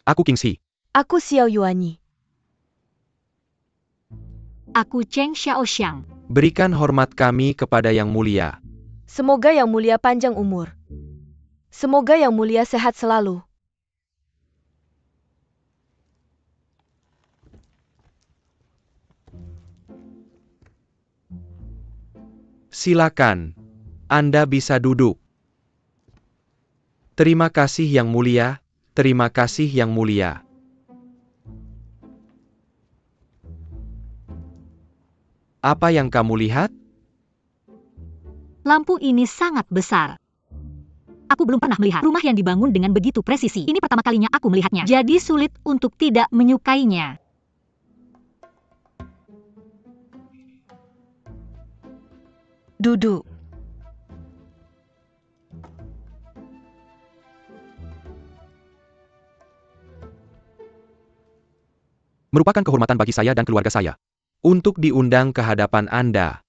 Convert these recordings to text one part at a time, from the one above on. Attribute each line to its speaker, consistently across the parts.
Speaker 1: Aku Kingxi.
Speaker 2: Aku Xiao Yuanyi.
Speaker 3: Aku Cheng Xiaoxiang.
Speaker 1: Berikan hormat kami kepada Yang Mulia.
Speaker 2: Semoga Yang Mulia panjang umur. Semoga Yang Mulia sehat selalu.
Speaker 1: Silakan. Anda bisa duduk. Terima kasih Yang Mulia. Terima kasih Yang Mulia. Apa yang kamu lihat?
Speaker 3: Lampu ini sangat besar. Aku belum pernah melihat rumah yang dibangun dengan begitu presisi. Ini pertama kalinya aku melihatnya. Jadi sulit untuk tidak menyukainya.
Speaker 2: Duduk.
Speaker 1: Merupakan kehormatan bagi saya dan keluarga saya untuk diundang ke hadapan Anda.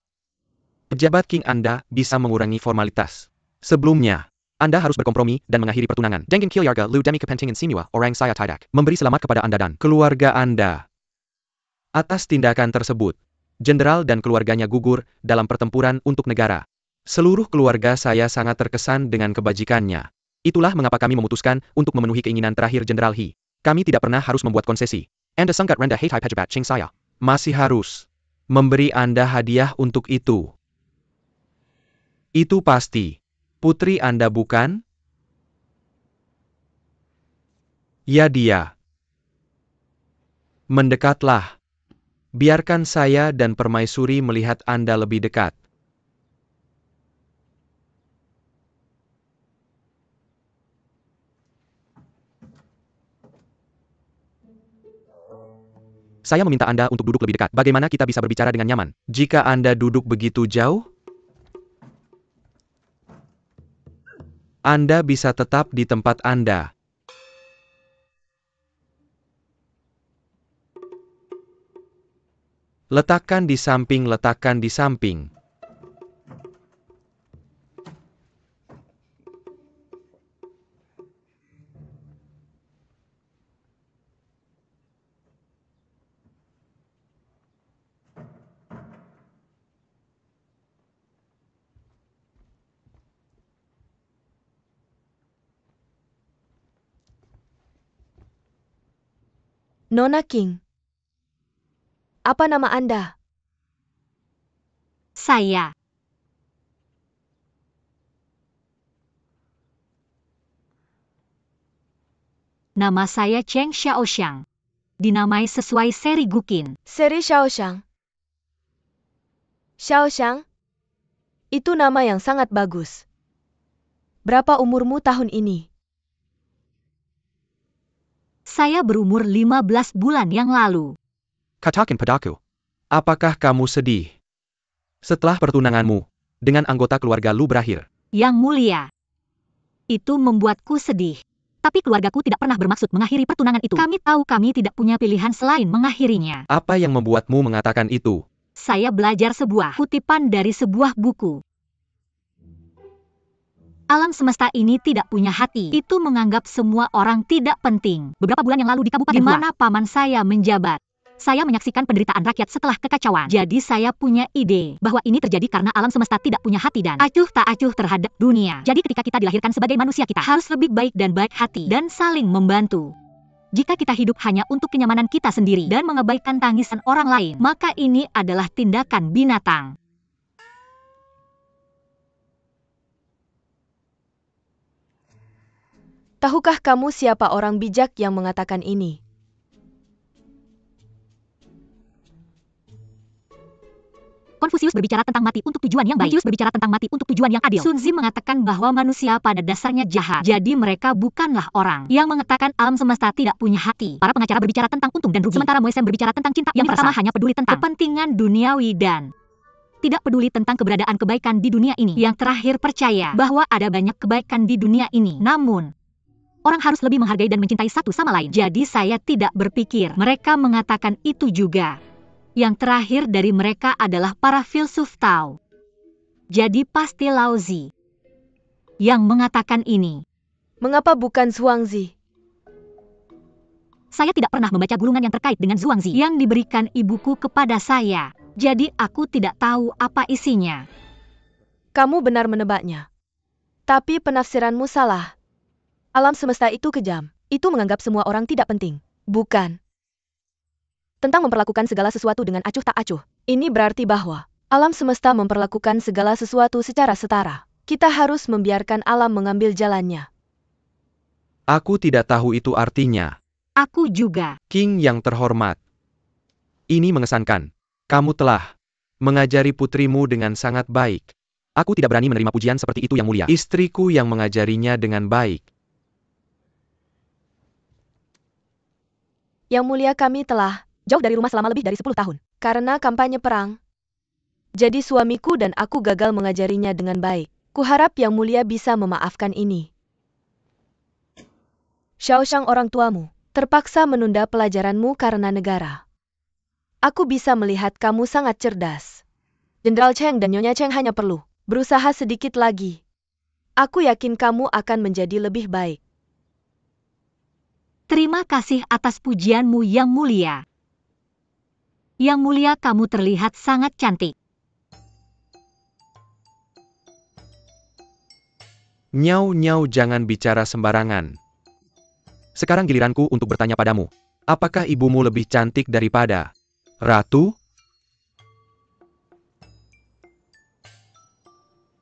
Speaker 1: Pejabat King Anda bisa mengurangi formalitas. Sebelumnya, Anda harus berkompromi dan mengakhiri pertunangan. Dengan Kilyarga Lu Demi Kepentingan Sinua orang saya tidak memberi selamat kepada Anda dan keluarga Anda. Atas tindakan tersebut, jenderal dan keluarganya gugur dalam pertempuran untuk negara. Seluruh keluarga saya sangat terkesan dengan kebajikannya. Itulah mengapa kami memutuskan untuk memenuhi keinginan terakhir Jenderal He. Kami tidak pernah harus membuat konsesi. Anda senggat rendah Heitai Pejabat Ching saya. Masih harus memberi Anda hadiah untuk itu. Itu pasti. Putri Anda bukan? Ya dia. Mendekatlah. Biarkan saya dan Permaisuri melihat Anda lebih dekat. Saya meminta Anda untuk duduk lebih dekat. Bagaimana kita bisa berbicara dengan nyaman? Jika Anda duduk begitu jauh, Anda bisa tetap di tempat Anda. Letakkan di samping, letakkan di samping.
Speaker 2: Nona King. Apa nama Anda?
Speaker 3: Saya. Nama saya Cheng Xiaoxiang. Dinamai sesuai seri Guqin.
Speaker 2: Seri Xiaoxiang. Xiaoxiang? Itu nama yang sangat bagus. Berapa umurmu tahun ini?
Speaker 3: Saya berumur 15 bulan yang lalu.
Speaker 1: Katakan padaku, apakah kamu sedih setelah pertunanganmu dengan anggota keluarga Lu berakhir?
Speaker 3: Yang Mulia. Itu membuatku sedih. Tapi keluargaku tidak pernah bermaksud mengakhiri pertunangan itu. Kami tahu kami tidak punya pilihan selain mengakhirinya.
Speaker 1: Apa yang membuatmu mengatakan itu?
Speaker 3: Saya belajar sebuah kutipan dari sebuah buku. Alam semesta ini tidak punya hati. Itu menganggap semua orang tidak penting. Beberapa bulan yang lalu di Kabupaten Hua, di mana paman saya menjabat, saya menyaksikan penderitaan rakyat setelah kekacauan. Jadi saya punya ide bahwa ini terjadi karena alam semesta tidak punya hati dan acuh tak acuh terhadap dunia. Jadi ketika kita dilahirkan sebagai manusia, kita harus lebih baik dan baik hati dan saling membantu. Jika kita hidup hanya untuk kenyamanan kita sendiri dan mengabaikan tangisan orang lain, maka ini adalah tindakan binatang.
Speaker 2: Tahukah kamu siapa orang bijak yang mengatakan ini?
Speaker 3: Konfusius berbicara tentang mati untuk tujuan yang baik. Confucius berbicara tentang mati untuk tujuan yang adil. Sun Zi mengatakan bahwa manusia pada dasarnya jahat. Jadi mereka bukanlah orang yang mengatakan alam semesta tidak punya hati. Para pengacara berbicara tentang untung dan rugi. Sementara Moisem berbicara tentang cinta. Yang pertama hanya peduli tentang kepentingan duniawi dan tidak peduli tentang keberadaan kebaikan di dunia ini. Yang terakhir percaya bahwa ada banyak kebaikan di dunia ini. Namun, orang harus lebih menghargai dan mencintai satu sama lain. Jadi saya tidak berpikir mereka mengatakan itu juga. Yang terakhir dari mereka adalah para filsuf Tao. Jadi pasti Laozi yang mengatakan ini.
Speaker 2: Mengapa bukan Zhuangzi?
Speaker 3: Saya tidak pernah membaca gulungan yang terkait dengan Zhuangzi yang diberikan ibuku kepada saya. Jadi aku tidak tahu apa isinya.
Speaker 2: Kamu benar menebaknya. Tapi penafsiranmu salah. Alam semesta itu kejam. Itu menganggap semua orang tidak penting. Bukan. Tentang memperlakukan segala sesuatu dengan acuh tak acuh. Ini berarti bahwa alam semesta memperlakukan segala sesuatu secara setara. Kita harus membiarkan alam mengambil jalannya.
Speaker 1: Aku tidak tahu itu artinya.
Speaker 3: Aku juga.
Speaker 1: King yang terhormat. Ini mengesankan. Kamu telah mengajari putrimu dengan sangat baik. Aku tidak berani menerima pujian seperti itu yang mulia. Istriku yang mengajarinya dengan baik.
Speaker 2: Yang mulia, kami telah jauh dari rumah selama lebih dari 10 tahun. Karena kampanye perang. Jadi suamiku dan aku gagal mengajarinya dengan baik. Kuharap yang mulia bisa memaafkan ini. Xiaoshang, orang tuamu terpaksa menunda pelajaranmu karena negara. Aku bisa melihat kamu sangat cerdas. Jenderal Cheng dan Nyonya Cheng hanya perlu berusaha sedikit lagi. Aku yakin kamu akan menjadi lebih baik.
Speaker 3: Terima kasih atas pujianmu yang mulia. Yang mulia, kamu terlihat sangat cantik.
Speaker 1: Nyau-nyau, jangan bicara sembarangan. Sekarang giliranku untuk bertanya padamu. Apakah ibumu lebih cantik daripada Ratu?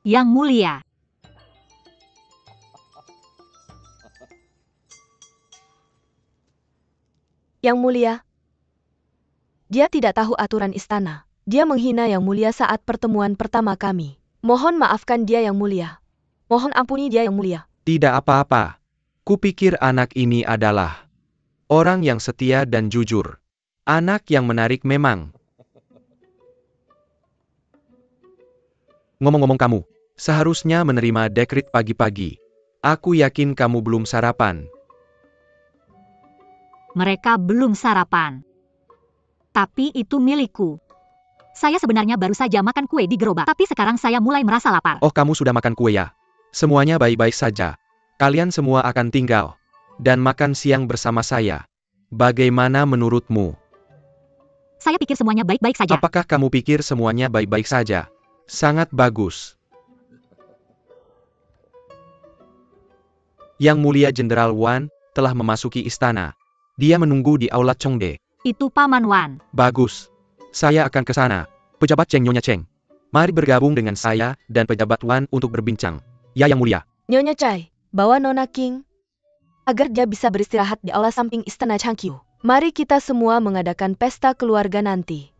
Speaker 3: Yang mulia.
Speaker 2: Yang mulia. Dia tidak tahu aturan istana. Dia menghina yang mulia saat pertemuan pertama kami. Mohon maafkan dia yang mulia. Mohon ampuni dia yang mulia.
Speaker 1: Tidak apa-apa. Kupikir anak ini adalah orang yang setia dan jujur. Anak yang menarik memang. Ngomong-ngomong, kamu seharusnya menerima dekret pagi-pagi. Aku yakin kamu belum sarapan.
Speaker 3: Mereka belum sarapan. Tapi itu milikku. Saya sebenarnya baru saja makan kue di gerobak, tapi sekarang saya mulai merasa lapar.
Speaker 1: Oh, kamu sudah makan kue ya? Semuanya baik-baik saja. Kalian semua akan tinggal dan makan siang bersama saya. Bagaimana menurutmu?
Speaker 3: Saya pikir semuanya baik-baik saja.
Speaker 1: Apakah kamu pikir semuanya baik-baik saja? Sangat bagus. Yang mulia Jenderal Wan telah memasuki istana. Dia menunggu di aula Chongde.
Speaker 3: Itu Paman Wan.
Speaker 1: Bagus. Saya akan ke sana. Pejabat Cheng, Nyonya Cheng. Mari bergabung dengan saya dan pejabat Wan untuk berbincang. Ya, Yang Mulia.
Speaker 2: Nyonya Chai, bawa Nona King agar dia bisa beristirahat di aula samping istana Changqiu. Mari kita semua mengadakan pesta keluarga nanti.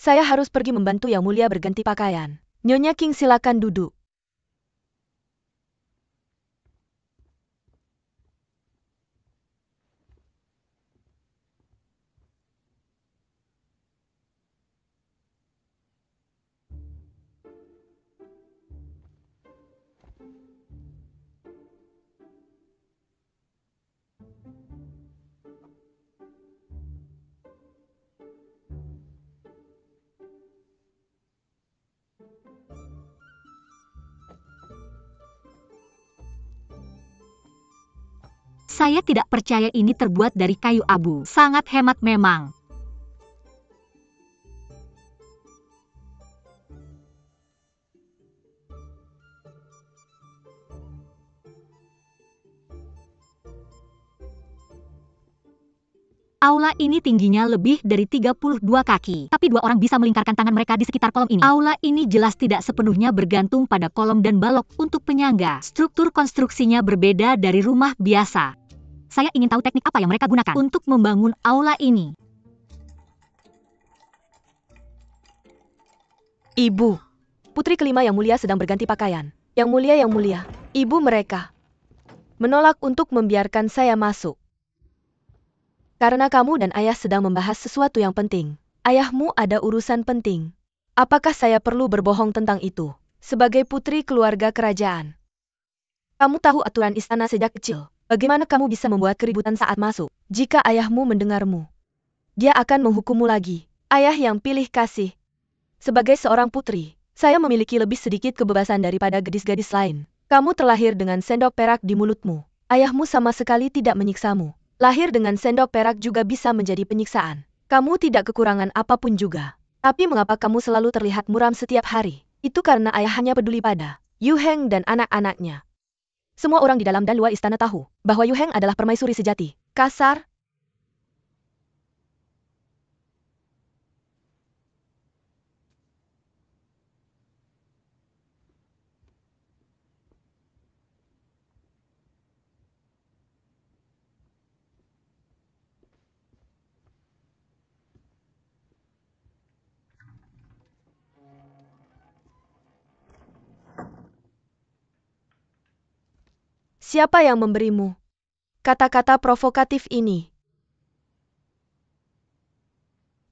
Speaker 2: Saya harus pergi membantu Yang Mulia berganti pakaian. Nyonya King, silakan duduk.
Speaker 3: Saya tidak percaya ini terbuat dari kayu abu. Sangat hemat memang. Aula ini tingginya lebih dari 32 kaki, tapi dua orang bisa melingkarkan tangan mereka di sekitar kolom ini. Aula ini jelas tidak sepenuhnya bergantung pada kolom dan balok untuk penyangga. Struktur konstruksinya berbeda dari rumah biasa. Saya ingin tahu teknik apa yang mereka gunakan untuk membangun aula ini.
Speaker 2: Ibu, putri kelima Yang Mulia sedang berganti pakaian. Yang Mulia, ibu mereka menolak untuk membiarkan saya masuk. Karena kamu dan ayah sedang membahas sesuatu yang penting. Ayahmu ada urusan penting. Apakah saya perlu berbohong tentang itu? Sebagai putri keluarga kerajaan. Kamu tahu aturan istana sejak kecil. Bagaimana kamu bisa membuat keributan saat masuk? Jika ayahmu mendengarmu, dia akan menghukummu lagi. Ayah yang pilih kasih. Sebagai seorang putri, saya memiliki lebih sedikit kebebasan daripada gadis-gadis lain. Kamu terlahir dengan sendok perak di mulutmu. Ayahmu sama sekali tidak menyiksamu. Lahir dengan sendok perak juga bisa menjadi penyiksaan. Kamu tidak kekurangan apapun juga. Tapi mengapa kamu selalu terlihat muram setiap hari? Itu karena ayah hanya peduli pada Yu Heng dan anak-anaknya. Semua orang di dalam dan luar istana tahu bahwa Yu Heng adalah permaisuri sejati. Kasar. Siapa yang memberimu kata-kata provokatif ini?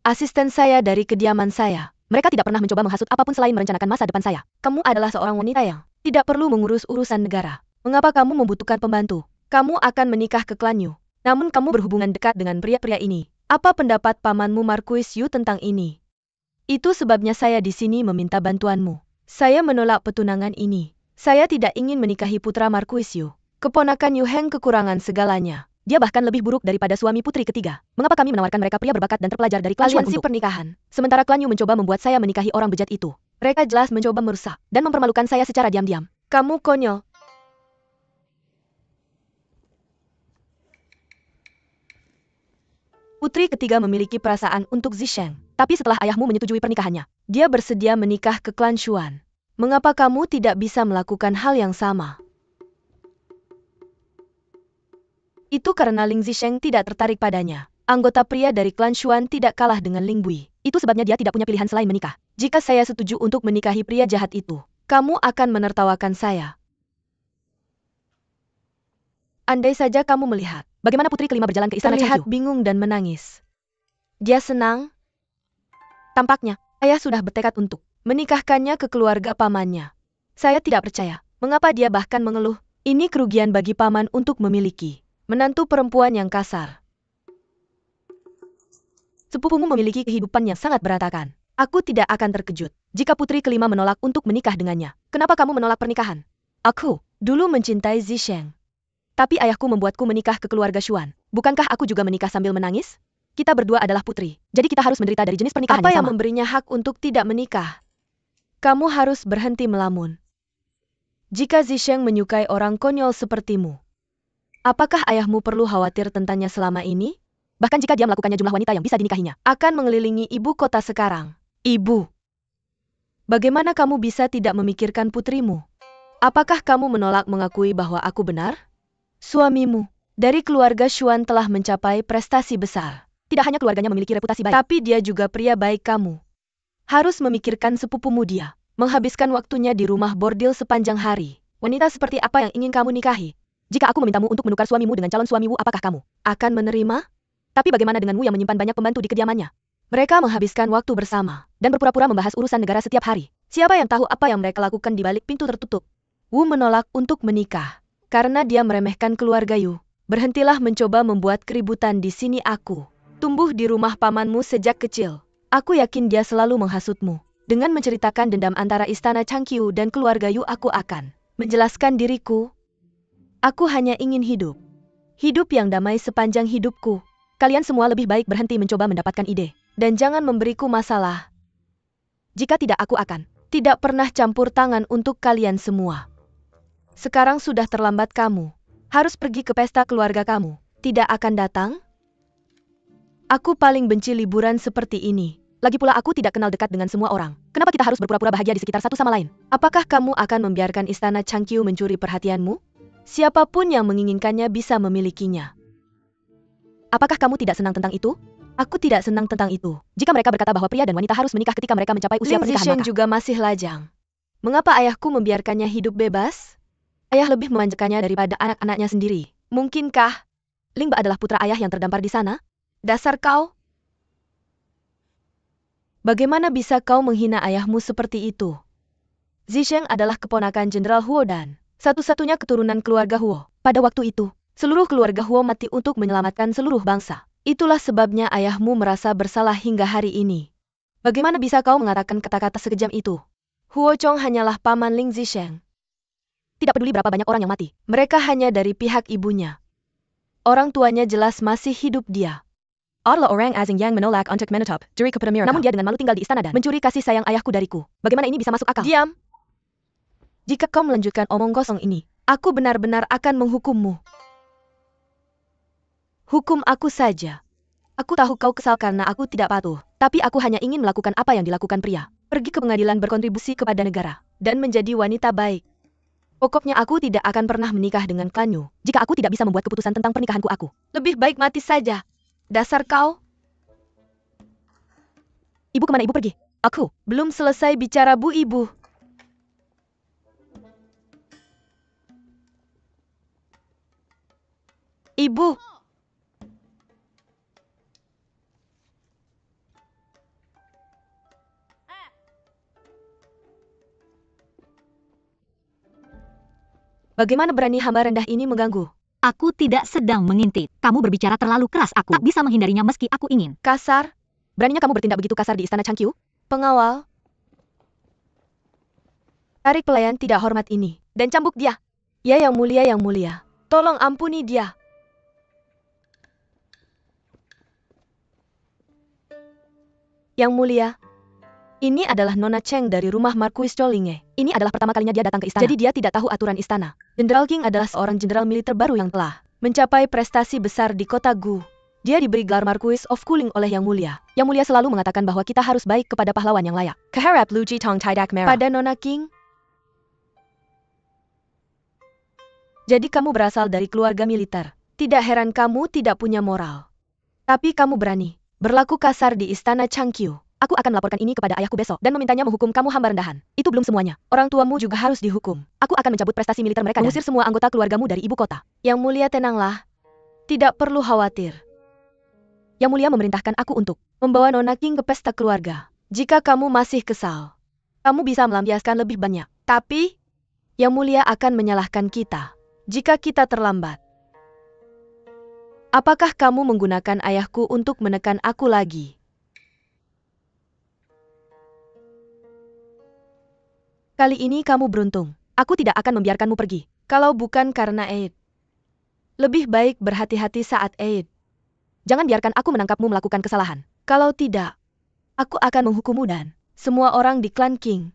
Speaker 2: Asisten saya dari kediaman saya. Mereka tidak pernah mencoba menghasut apapun selain merencanakan masa depan saya. Kamu adalah seorang wanita yang tidak perlu mengurus urusan negara. Mengapa kamu membutuhkan pembantu? Kamu akan menikah ke klan Yu. Namun kamu berhubungan dekat dengan pria-pria ini. Apa pendapat pamanmu Marquis Yu tentang ini? Itu sebabnya saya di sini meminta bantuanmu. Saya menolak petunangan ini. Saya tidak ingin menikahi putra Marquis Yu. Keponakan Yu Heng kekurangan segalanya. Dia bahkan lebih buruk daripada suami putri ketiga. Mengapa kami menawarkan mereka pria berbakat dan terpelajar dari klan Xuan untuk pernikahan? Sementara klan Yu mencoba membuat saya menikahi orang bejat itu. Mereka jelas mencoba merusak dan mempermalukan saya secara diam-diam. Kamu konyol. Putri ketiga memiliki perasaan untuk Zisheng. Tapi setelah ayahmu menyetujui pernikahannya, dia bersedia menikah ke klan Xuan. Mengapa kamu tidak bisa melakukan hal yang sama? Itu karena Ling Zisheng tidak tertarik padanya. Anggota pria dari klan Xuan tidak kalah dengan Ling Bui. Itu sebabnya dia tidak punya pilihan selain menikah. Jika saya setuju untuk menikahi pria jahat itu, kamu akan menertawakan saya. Andai saja kamu melihat bagaimana putri kelima berjalan ke istana Terlihat bingung dan menangis. Dia senang. Tampaknya, ayah sudah bertekad untuk menikahkannya ke keluarga pamannya. Saya tidak percaya mengapa dia bahkan mengeluh. Ini kerugian bagi paman untuk memiliki menantu perempuan yang kasar. Sepupumu memiliki kehidupan yang sangat berantakan. Aku tidak akan terkejut jika putri kelima menolak untuk menikah dengannya. Kenapa kamu menolak pernikahan? Aku dulu mencintai Zisheng. Tapi ayahku membuatku menikah ke keluarga Xuan. Bukankah aku juga menikah sambil menangis? Kita berdua adalah putri, jadi kita harus menderita dari jenis pernikahan yang sama. Apa yang memberinya hak untuk tidak menikah? Kamu harus berhenti melamun. Jika Zisheng menyukai orang konyol sepertimu, apakah ayahmu perlu khawatir tentangnya selama ini? Bahkan jika dia melakukannya, jumlah wanita yang bisa dinikahinya akan mengelilingi ibu kota sekarang. Ibu, bagaimana kamu bisa tidak memikirkan putrimu? Apakah kamu menolak mengakui bahwa aku benar? Suamimu dari keluarga Xuan telah mencapai prestasi besar. Tidak hanya keluarganya memiliki reputasi baik, tapi dia juga pria baik. Kamu harus memikirkan sepupumu. Dia menghabiskan waktunya di rumah bordil sepanjang hari. Wanita seperti apa yang ingin kamu nikahi? Jika aku memintamu untuk menukar suamimu dengan calon suamimu, apakah kamu akan menerima? Tapi bagaimana denganmu yang menyimpan banyak pembantu di kediamannya? Mereka menghabiskan waktu bersama dan berpura-pura membahas urusan negara setiap hari. Siapa yang tahu apa yang mereka lakukan di balik pintu tertutup? Wu menolak untuk menikah karena dia meremehkan keluarga Yu. Berhentilah mencoba membuat keributan di sini. Aku tumbuh di rumah pamanmu sejak kecil. Aku yakin dia selalu menghasutmu. Dengan menceritakan dendam antara istana Changqiu dan keluarga Yu, aku akan menjelaskan diriku. Aku hanya ingin hidup yang damai sepanjang hidupku. Kalian semua lebih baik berhenti mencoba mendapatkan ide. Dan jangan memberiku masalah. Jika tidak, aku akan tidak pernah campur tangan untuk kalian semua. Sekarang sudah terlambat. Kamu harus pergi ke pesta keluarga kamu. Tidak akan datang? Aku paling benci liburan seperti ini. Lagi pula aku tidak kenal dekat dengan semua orang. Kenapa kita harus berpura-pura bahagia di sekitar satu sama lain? Apakah kamu akan membiarkan istana Changqiu mencuri perhatianmu? Siapapun yang menginginkannya bisa memilikinya. Apakah kamu tidak senang tentang itu? Aku tidak senang tentang itu. Jika mereka berkata bahwa pria dan wanita harus menikah ketika mereka mencapai usia pernikahan, Ling Zisheng juga masih lajang. Mengapa ayahku membiarkannya hidup bebas? Ayah lebih memanjakannya daripada anak-anaknya sendiri. Mungkinkah Ling Ba adalah putra ayah yang terdampar di sana? Dasar kau! Bagaimana bisa kau menghina ayahmu seperti itu? Zisheng adalah keponakan Jenderal Huo dan satu-satunya keturunan keluarga Huo. Pada waktu itu, seluruh keluarga Huo mati untuk menyelamatkan seluruh bangsa. Itulah sebabnya ayahmu merasa bersalah hingga hari ini. Bagaimana bisa kau mengatakan kata-kata sekejam itu? Huo Chong hanyalah paman Ling Zisheng. Tidak peduli berapa banyak orang yang mati, mereka hanya dari pihak ibunya. Orang tuanya jelas masih hidup dia. Adalah orang asing yang menolak untuk menetap dari kepemimpinan. Namun dia dengan malu tinggal di istana dan mencuri kasih sayang ayahku dariku. Bagaimana ini bisa masuk akal? Diam! Jika kau melanjutkan omong kosong ini, aku benar-benar akan menghukummu. Hukum aku saja. Aku tahu kau kesal karena aku tidak patuh, tapi aku hanya ingin melakukan apa yang dilakukan pria. Pergi ke pengadilan berkontribusi kepada negara, dan menjadi wanita baik. Pokoknya aku tidak akan pernah menikah dengan Klanyu, jika aku tidak bisa membuat keputusan tentang pernikahanku aku. Lebih baik mati saja. Dasar kau! Ibu kemana ibu pergi? Aku belum selesai bicara bu ibu. Ibu! Bagaimana berani hamba rendah ini mengganggu?
Speaker 3: Aku tidak sedang mengintip. Kamu berbicara terlalu keras, aku tak bisa menghindarinya meski aku ingin.
Speaker 2: Kasar? Beraninya kamu bertindak begitu kasar di istana Changqiu? Pengawal? Tarik pelayan tidak hormat ini, dan cambuk dia. Ya yang mulia, tolong ampuni dia. Yang mulia, ini adalah Nona Cheng dari rumah Marquis Cholinge. Ini adalah pertama kalinya dia datang ke istana. Jadi dia tidak tahu aturan istana. Jenderal King adalah seorang jenderal militer baru yang telah mencapai prestasi besar di kota Gu. Dia diberi gelar Marquis of Kuling oleh Yang Mulia. Yang Mulia selalu mengatakan bahwa kita harus baik kepada pahlawan yang layak. Keharap Lu Jitong tidak merah. Pada Nona King? Jadi kamu berasal dari keluarga militer. Tidak heran kamu tidak punya moral. Tapi kamu berani berlaku kasar di istana Changqiu. Aku akan melaporkan ini kepada ayahku besok dan memintanya menghukum kamu hamba rendahan. Itu belum semuanya. Orang tuamu juga harus dihukum. Aku akan mencabut prestasi militer mereka dan mengusir semua anggota keluargamu dari ibu kota. Yang Mulia tenanglah. Tidak perlu khawatir. Yang Mulia memerintahkan aku untuk membawa Nona King ke pesta keluarga. Jika kamu masih kesal, kamu bisa melampiaskan lebih banyak. Tapi, Yang Mulia akan menyalahkan kita jika kita terlambat. Apakah kamu menggunakan ayahku untuk menekan aku lagi? Kali ini kamu beruntung. Aku tidak akan membiarkanmu pergi. Kalau bukan karena Aid. Lebih baik berhati-hati saat Aid. Jangan biarkan aku menangkapmu melakukan kesalahan. Kalau tidak, aku akan menghukummu dan semua orang di klan King.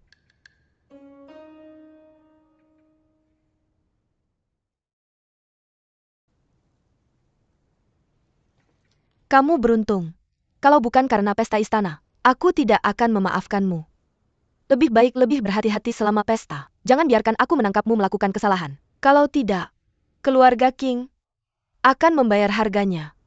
Speaker 2: Kamu beruntung. Kalau bukan karena pesta istana, aku tidak akan memaafkanmu. Lebih baik lebih berhati-hati selama pesta. Jangan biarkan aku menangkapmu melakukan kesalahan. Kalau tidak, keluarga King akan membayar harganya.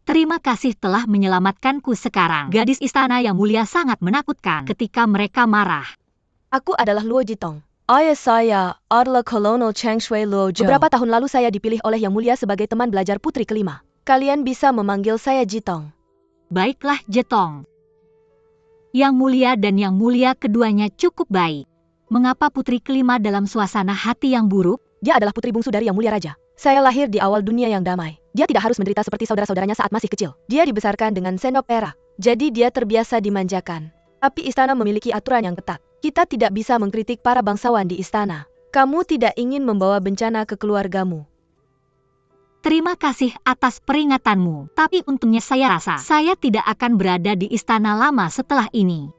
Speaker 3: Terima kasih telah menyelamatkanku sekarang. Gadis istana yang mulia sangat menakutkan ketika mereka marah.
Speaker 2: Aku adalah Luo Jitong. Ayah saya adalah Kolonel Cheng Shui Luo Zhou. Beberapa tahun lalu saya dipilih oleh Yang Mulia sebagai teman belajar putri kelima. Kalian bisa memanggil saya Jitong.
Speaker 3: Baiklah, Jetong. Yang mulia dan yang mulia keduanya cukup baik. Mengapa putri kelima dalam suasana hati yang buruk?
Speaker 2: Dia adalah putri bungsu dari Yang Mulia Raja. Saya lahir di awal dunia yang damai. Dia tidak harus menderita seperti saudara-saudaranya saat masih kecil. Dia dibesarkan dengan sendok perak. Jadi dia terbiasa dimanjakan. Tapi istana memiliki aturan yang ketat. Kita tidak bisa mengkritik para bangsawan di istana. Kamu tidak ingin membawa bencana ke keluargamu.
Speaker 3: Terima kasih atas peringatanmu. Tapi untungnya saya rasa saya tidak akan berada di istana lama setelah ini.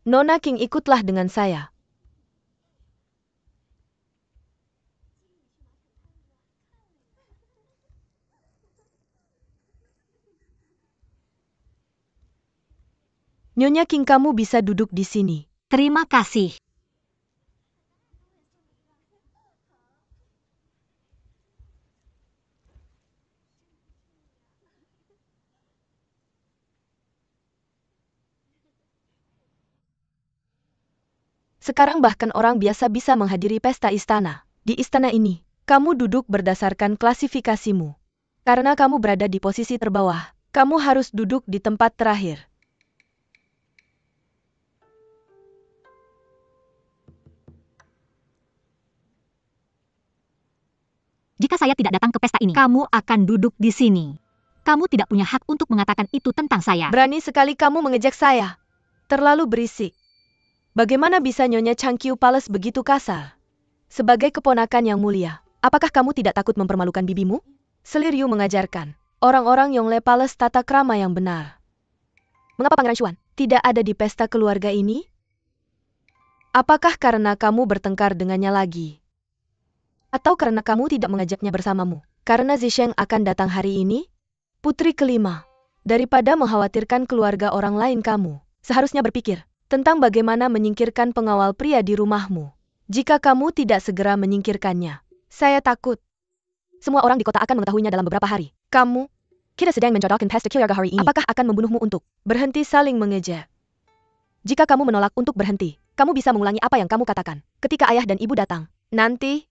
Speaker 2: Nona King ikutlah dengan saya. Nyonya King, kamu bisa duduk di sini.
Speaker 3: Terima kasih.
Speaker 2: Sekarang bahkan orang biasa bisa menghadiri pesta istana. Di istana ini, kamu duduk berdasarkan klasifikasimu. Karena kamu berada di posisi terbawah, kamu harus duduk di tempat terakhir.
Speaker 3: Jika saya tidak datang ke pesta ini, kamu akan duduk di sini. Kamu tidak punya hak untuk mengatakan itu tentang saya.
Speaker 2: Berani sekali kamu mengejek saya. Terlalu berisik. Bagaimana bisa Nyonya Changqiu Palace begitu kasar? Sebagai keponakan yang mulia, apakah kamu tidak takut mempermalukan bibimu? Selir Yu mengajarkan orang-orang Yongle Palace tata krama yang benar. Mengapa Pangeran Xuan tidak ada di pesta keluarga ini? Apakah karena kamu bertengkar dengannya lagi? Atau karena kamu tidak mengajaknya bersamamu? Karena Zisheng akan datang hari ini? Putri kelima, daripada mengkhawatirkan keluarga orang lain kamu, seharusnya berpikir tentang bagaimana menyingkirkan pengawal pria di rumahmu. Jika kamu tidak segera menyingkirkannya, saya takut semua orang di kota akan mengetahuinya dalam beberapa hari. Kita sedang menjodohkan pesta keluarga hari ini. Apakah akan membunuhmu untuk berhenti saling mengejek? Jika kamu menolak untuk berhenti, kamu bisa mengulangi apa yang kamu katakan ketika ayah dan ibu datang. Nanti,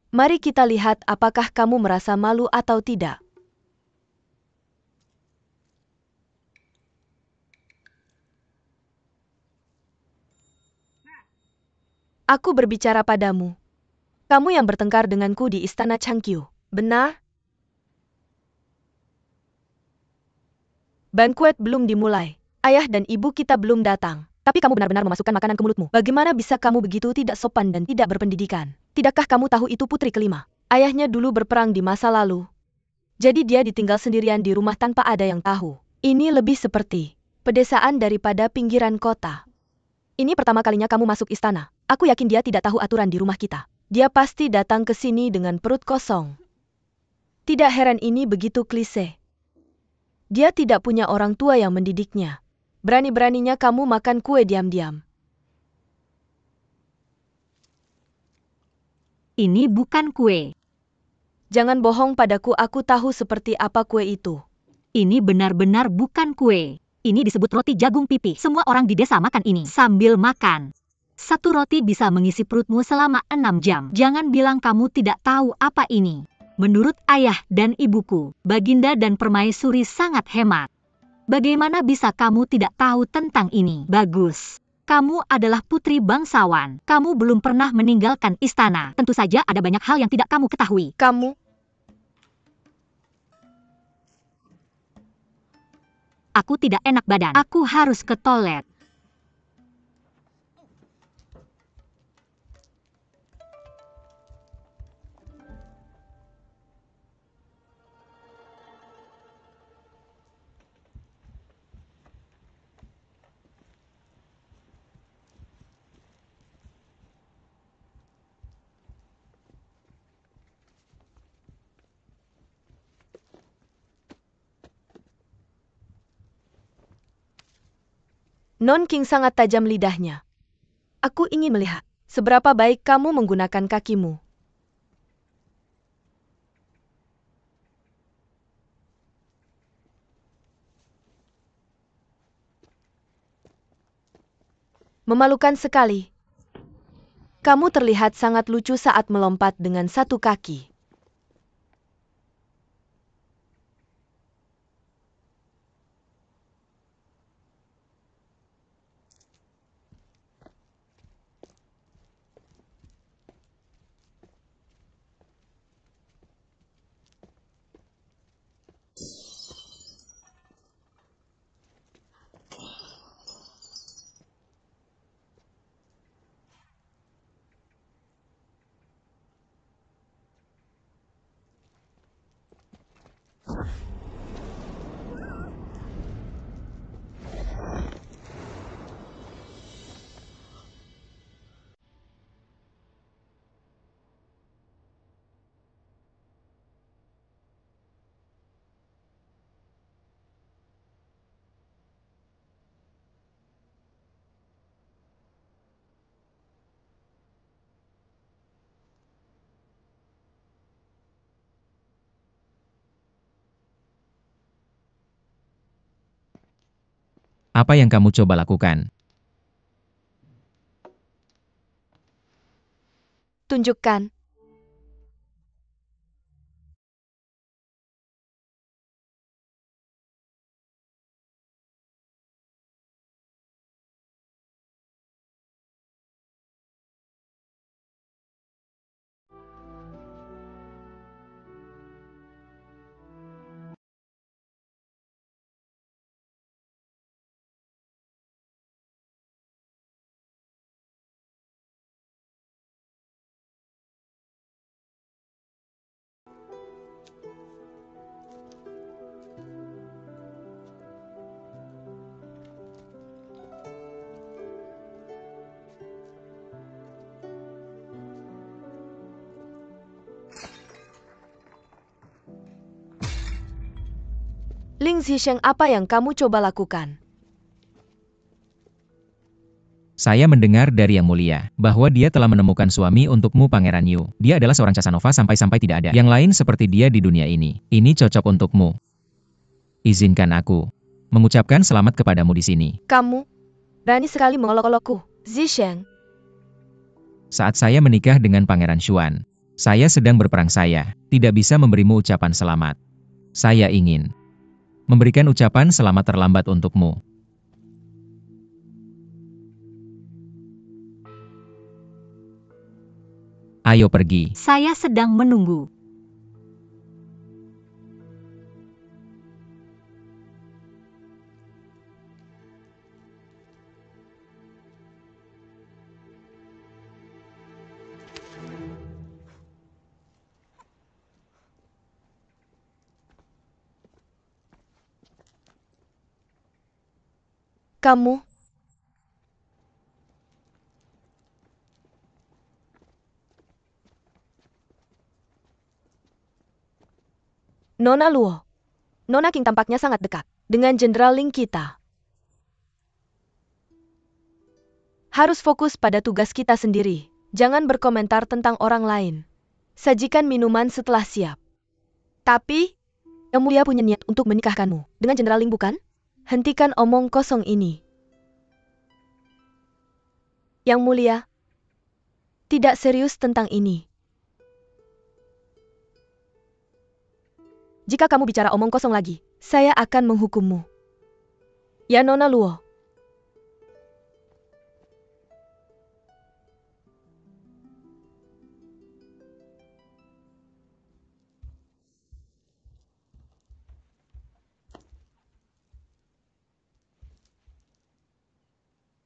Speaker 2: mari kita lihat apakah kamu merasa malu atau tidak. Aku berbicara padamu. Kamu yang bertengkar denganku di istana Changqiu, benar? Banquet belum dimulai. Ayah dan ibu kita belum datang. Tapi kamu benar-benar memasukkan makanan ke mulutmu. Bagaimana bisa kamu begitu tidak sopan dan tidak berpendidikan? Tidakkah kamu tahu itu putri kelima? Ayahnya dulu berperang di masa lalu. Jadi dia ditinggal sendirian di rumah tanpa ada yang tahu. Ini lebih seperti pedesaan daripada pinggiran kota. Ini pertama kalinya kamu masuk istana. Aku yakin dia tidak tahu aturan di rumah kita. Dia pasti datang ke sini dengan perut kosong. Tidak heran ini begitu klise. Dia tidak punya orang tua yang mendidiknya. Berani-beraninya kamu makan kue diam-diam.
Speaker 3: Ini bukan kue.
Speaker 2: Jangan bohong padaku, aku tahu seperti apa kue itu.
Speaker 3: Ini benar-benar bukan kue. Ini disebut roti jagung pipi. Semua orang di desa makan ini sambil makan. Satu roti bisa mengisi perutmu selama 6 jam. Jangan bilang kamu tidak tahu apa ini. Menurut ayah dan ibuku, Baginda dan Permaisuri sangat hemat. Bagaimana bisa kamu tidak tahu tentang ini? Bagus. Kamu adalah putri bangsawan. Kamu belum pernah meninggalkan istana. Tentu saja ada banyak hal yang tidak kamu ketahui. Aku tidak enak badan. Aku harus ke toilet.
Speaker 2: Non King sangat tajam lidahnya. Aku ingin melihat seberapa baik kamu menggunakan kakimu. Memalukan sekali. Kamu terlihat sangat lucu saat melompat dengan satu kaki.
Speaker 4: Apa yang kamu coba lakukan?
Speaker 2: Tunjukkan. Ling Zisheng, apa yang kamu coba lakukan?
Speaker 4: Saya mendengar dari Yang Mulia, bahwa dia telah menemukan suami untukmu Pangeran Yu. Dia adalah seorang Casanova sampai-sampai tidak ada yang lain seperti dia di dunia ini. Ini cocok untukmu. Izinkan aku mengucapkan selamat kepadamu di sini.
Speaker 2: Kamu berani sekali mengolok-olokku, Zisheng.
Speaker 4: Saat saya menikah dengan Pangeran Xuan, saya sedang berperang, saya tidak bisa memberimu ucapan selamat. Saya ingin memberikan ucapan selamat terlambat untukmu. Ayo pergi.
Speaker 3: Saya sedang menunggu.
Speaker 2: Kamu Nona Luo. Nona King tampaknya sangat dekat dengan Jenderal Ling kita. Harus fokus pada tugas kita sendiri. Jangan berkomentar tentang orang lain. Sajikan minuman setelah siap. Tapi, Yang Mulia punya niat untuk menikahkanmu dengan Jenderal Ling, bukan? Hentikan omong kosong ini. Yang Mulia, tidak serius tentang ini. Jika kamu bicara omong kosong lagi, saya akan menghukummu. Ya, Nona Luo.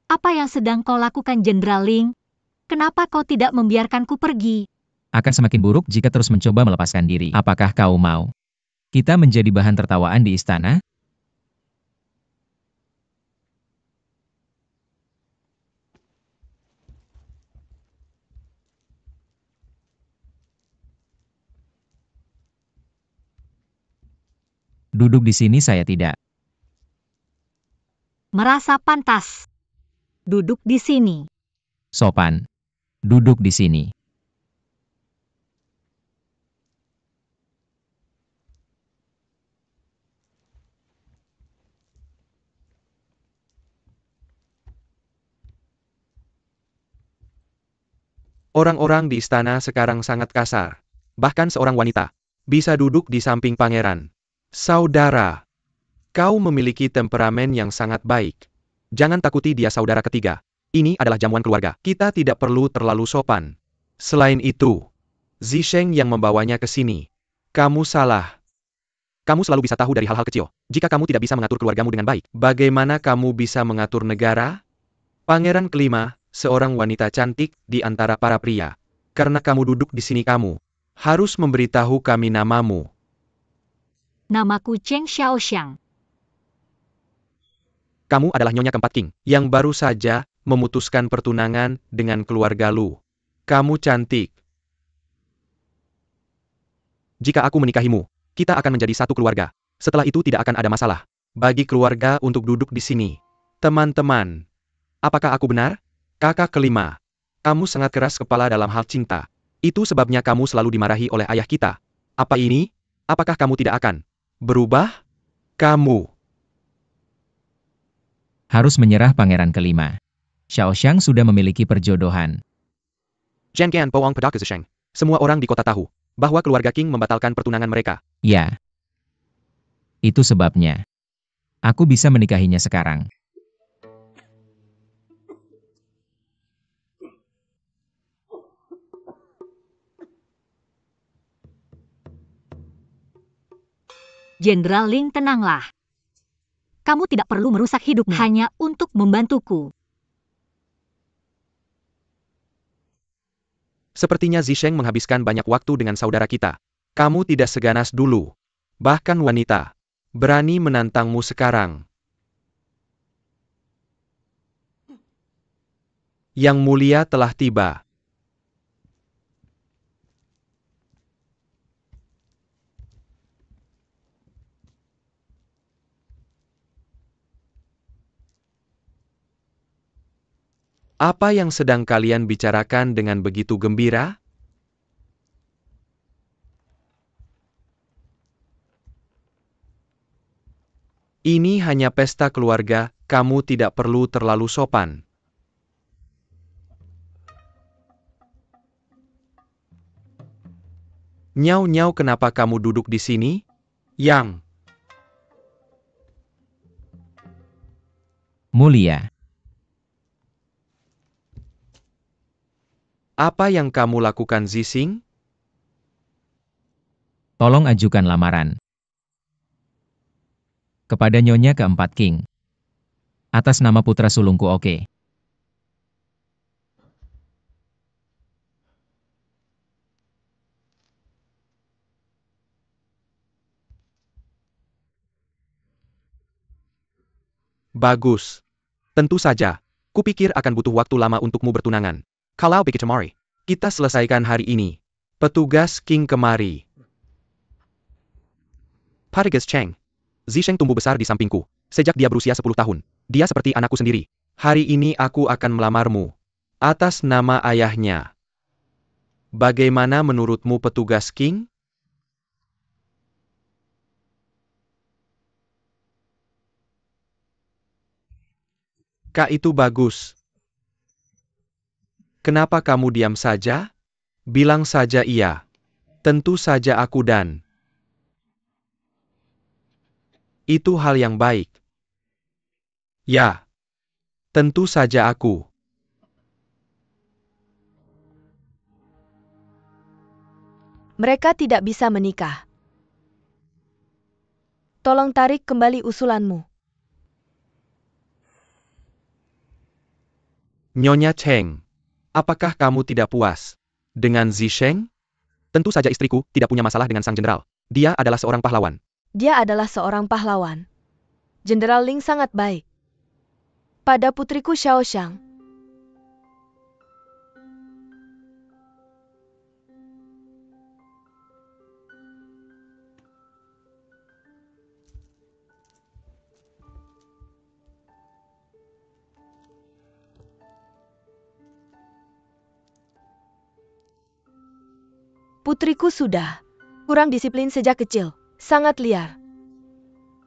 Speaker 3: Apa yang sedang kau lakukan, Jenderal Ling? Kenapa kau tidak membiarkanku pergi?
Speaker 4: Akan semakin buruk jika terus mencoba melepaskan diri. Apakah kau mau kita menjadi bahan tertawaan di istana? Duduk di sini, saya tidak
Speaker 3: Merasa pantas. Duduk di sini.
Speaker 4: sopan. Duduk di sini.
Speaker 1: Orang-orang di istana sekarang sangat kasar. Bahkan seorang wanita bisa duduk di samping pangeran. Saudara, kau memiliki temperamen yang sangat baik. Jangan takuti dia saudara ketiga. Ini adalah jamuan keluarga. Kita tidak perlu terlalu sopan. Selain itu, Zisheng yang membawanya ke sini. Kamu salah. Kamu selalu bisa tahu dari hal-hal kecil. Jika kamu tidak bisa mengatur keluargamu dengan baik, bagaimana kamu bisa mengatur negara? Pangeran kelima, seorang wanita cantik di antara para pria. Karena kamu duduk di sini, kamu harus memberitahu kami namamu.
Speaker 3: Namaku Cheng Xiaoxiang.
Speaker 1: Kamu adalah Nyonya keempat King, yang baru saja memutuskan pertunangan dengan keluarga Lu. Kamu cantik. Jika aku menikahimu, kita akan menjadi satu keluarga. Setelah itu tidak akan ada masalah bagi keluarga untuk duduk di sini. Teman-teman, apakah aku benar? Kakak kelima, kamu sangat keras kepala dalam hal cinta. Itu sebabnya kamu selalu dimarahi oleh ayah kita. Apa ini? Apakah kamu tidak akan berubah? Kamu
Speaker 4: Harus menyerah, Pangeran kelima. Xiaoxiang sudah memiliki perjodohan.
Speaker 1: Zhangqian Poong Pedaka Zisheng. Semua orang di kota tahu bahwa keluarga King membatalkan pertunangan mereka.
Speaker 4: Ya. Itu sebabnya. Aku bisa menikahinya sekarang.
Speaker 3: Jenderal Ling, tenanglah. Kamu tidak perlu merusak hidupmu hanya untuk membantuku.
Speaker 1: Sepertinya Zisheng menghabiskan banyak waktu dengan saudara kita. Kamu tidak seganas dulu. Bahkan wanita berani menantangmu sekarang. Yang mulia telah tiba. Apa yang sedang kalian bicarakan dengan begitu gembira? Ini hanya pesta keluarga, kamu tidak perlu terlalu sopan. Nyau-nyau, kenapa kamu duduk di sini? Yang
Speaker 4: Mulia.
Speaker 1: apa yang kamu lakukan, Zixing?
Speaker 4: Tolong ajukan lamaran. Kepada Nyonya keempat King. Atas nama putra sulungku, oke.
Speaker 1: Bagus. Tentu saja. Kupikir akan butuh waktu lama untukmu bertunangan. Kalau begitu mari kita selesaikan hari ini. Petugas King kemari. Parigas Cheng. Zisheng tumbuh besar di sampingku. Sejak dia berusia 10 tahun. Dia seperti anakku sendiri. Hari ini aku akan melamarmu. Atas nama ayahnya. Bagaimana menurutmu, petugas King? Kak, itu bagus. Kenapa kamu diam saja? Bilang saja iya. Tentu saja aku dan. Itu hal yang baik. Ya. Tentu saja aku.
Speaker 2: Mereka tidak bisa menikah. Tolong tarik kembali usulanmu.
Speaker 1: Nyonya Cheng. Apakah kamu tidak puas dengan Zisheng? Tentu saja istriku tidak punya masalah dengan sang jenderal. Dia adalah seorang pahlawan.
Speaker 2: Dia adalah seorang pahlawan. Jenderal Ling sangat baik. Pada putriku Xiaoxiang. Putriku sudah kurang disiplin sejak kecil, sangat liar.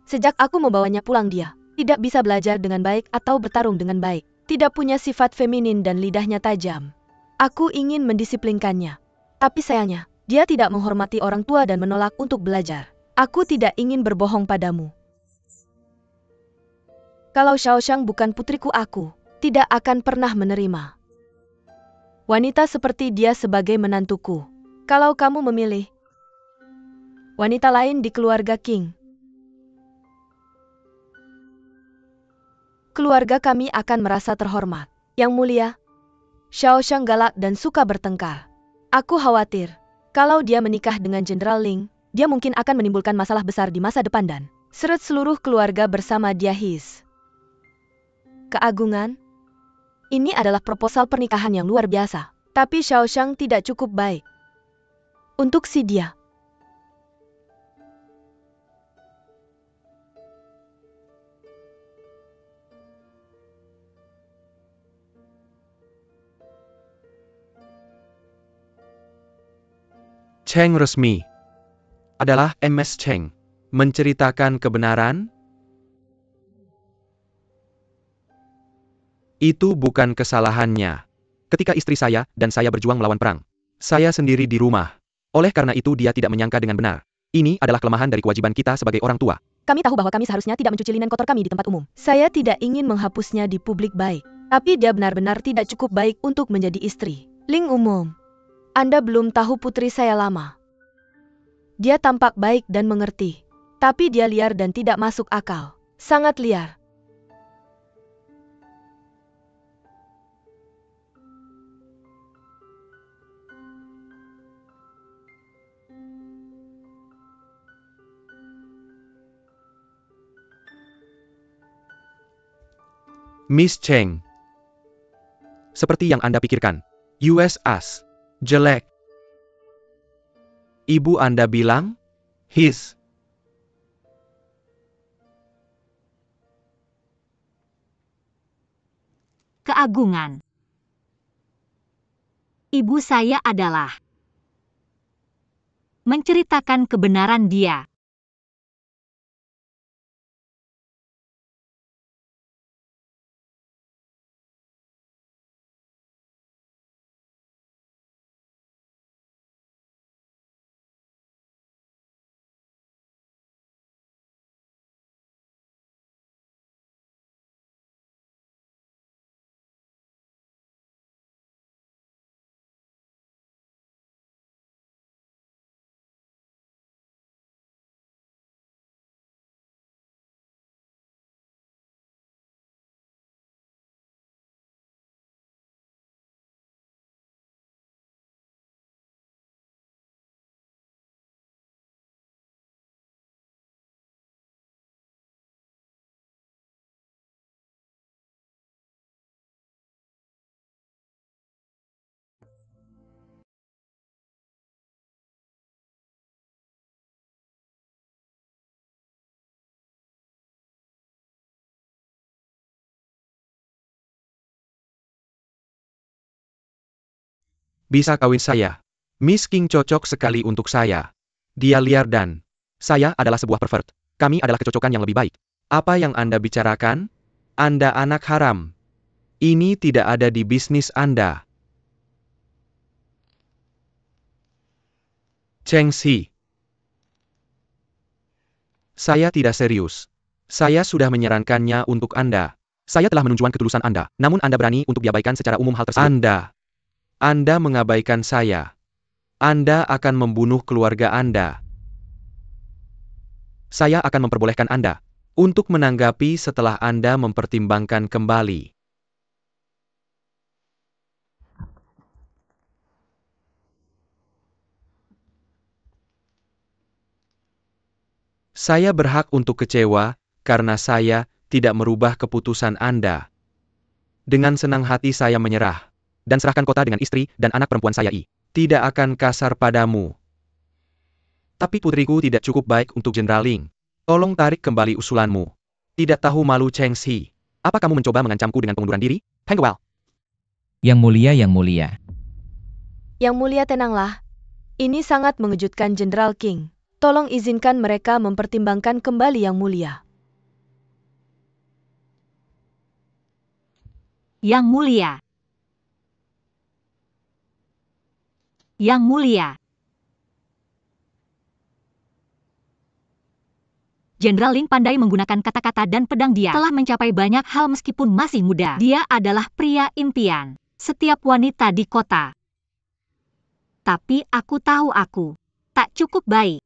Speaker 2: Sejak aku membawanya pulang, dia tidak bisa belajar dengan baik atau bertarung dengan baik. Tidak punya sifat feminin dan lidahnya tajam. Aku ingin mendisiplinkannya. Tapi sayangnya, dia tidak menghormati orang tua dan menolak untuk belajar. Aku tidak ingin berbohong padamu. Kalau Xiaoxiang bukan putriku, aku tidak akan pernah menerima wanita seperti dia sebagai menantuku. Kalau kamu memilih wanita lain di keluarga King, keluarga kami akan merasa terhormat. Yang mulia, Xiaoxiang galak dan suka bertengkar. Aku khawatir, kalau dia menikah dengan Jenderal Ling, dia mungkin akan menimbulkan masalah besar di masa depan dan seret seluruh keluarga bersama dia. Keagungan, ini adalah proposal pernikahan yang luar biasa. Tapi Xiaoxiang tidak cukup baik untuk si dia.
Speaker 1: Cheng resmi adalah MS Cheng. Menceritakan kebenaran? Itu bukan kesalahannya. Ketika istri saya dan saya berjuang melawan perang, saya sendiri di rumah. Oleh karena itu dia tidak menyangka dengan benar. Ini adalah kelemahan dari kewajiban kita sebagai orang tua.
Speaker 2: Kami tahu bahwa kami seharusnya tidak mencuci linen kotor kami di tempat umum. Saya tidak ingin menghapusnya di publik baik. Tapi dia benar-benar tidak cukup baik untuk menjadi istri. Link umum. Anda belum tahu putri saya lama. Dia tampak baik dan mengerti. Tapi dia liar dan tidak masuk akal. Sangat liar.
Speaker 1: Miss Cheng. Seperti yang Anda pikirkan. US jelek. Ibu Anda bilang, his.
Speaker 3: Keagungan. Ibu saya adalah menceritakan kebenaran dia.
Speaker 1: Bisa kawin saya. Miss King cocok sekali untuk saya. Dia liar dan saya adalah sebuah pervert. Kami adalah kecocokan yang lebih baik. Apa yang Anda bicarakan? Anda anak haram. Ini tidak ada di bisnis Anda. Cheng Si. Saya tidak serius. Saya sudah menyarankannya untuk Anda. Saya telah menunjukkan ketulusan Anda, namun Anda berani untuk diabaikan secara umum hal tersebut. Anda mengabaikan saya. Anda akan membunuh keluarga Anda. Saya akan memperbolehkan Anda untuk menanggapi setelah Anda mempertimbangkan kembali. Saya berhak untuk kecewa karena saya tidak merubah keputusan Anda. Dengan senang hati saya menyerah dan serahkan kota dengan istri dan anak perempuan saya. Tidak akan kasar padamu. Tapi putriku tidak cukup baik untuk Jenderal Ling. Tolong tarik kembali usulanmu. Tidak tahu malu Cheng Si. Apa kamu mencoba mengancamku dengan pengunduran diri? Peng Guo.
Speaker 4: Yang mulia, yang mulia.
Speaker 2: Yang mulia tenanglah. Ini sangat mengejutkan Jenderal King. Tolong izinkan mereka mempertimbangkan kembali yang mulia.
Speaker 3: Yang mulia. Yang mulia. Jenderal Ling pandai menggunakan kata-kata dan pedang. Dia telah mencapai banyak hal meskipun masih muda. Dia adalah pria impian setiap wanita di kota. Tapi aku tahu aku tak cukup baik.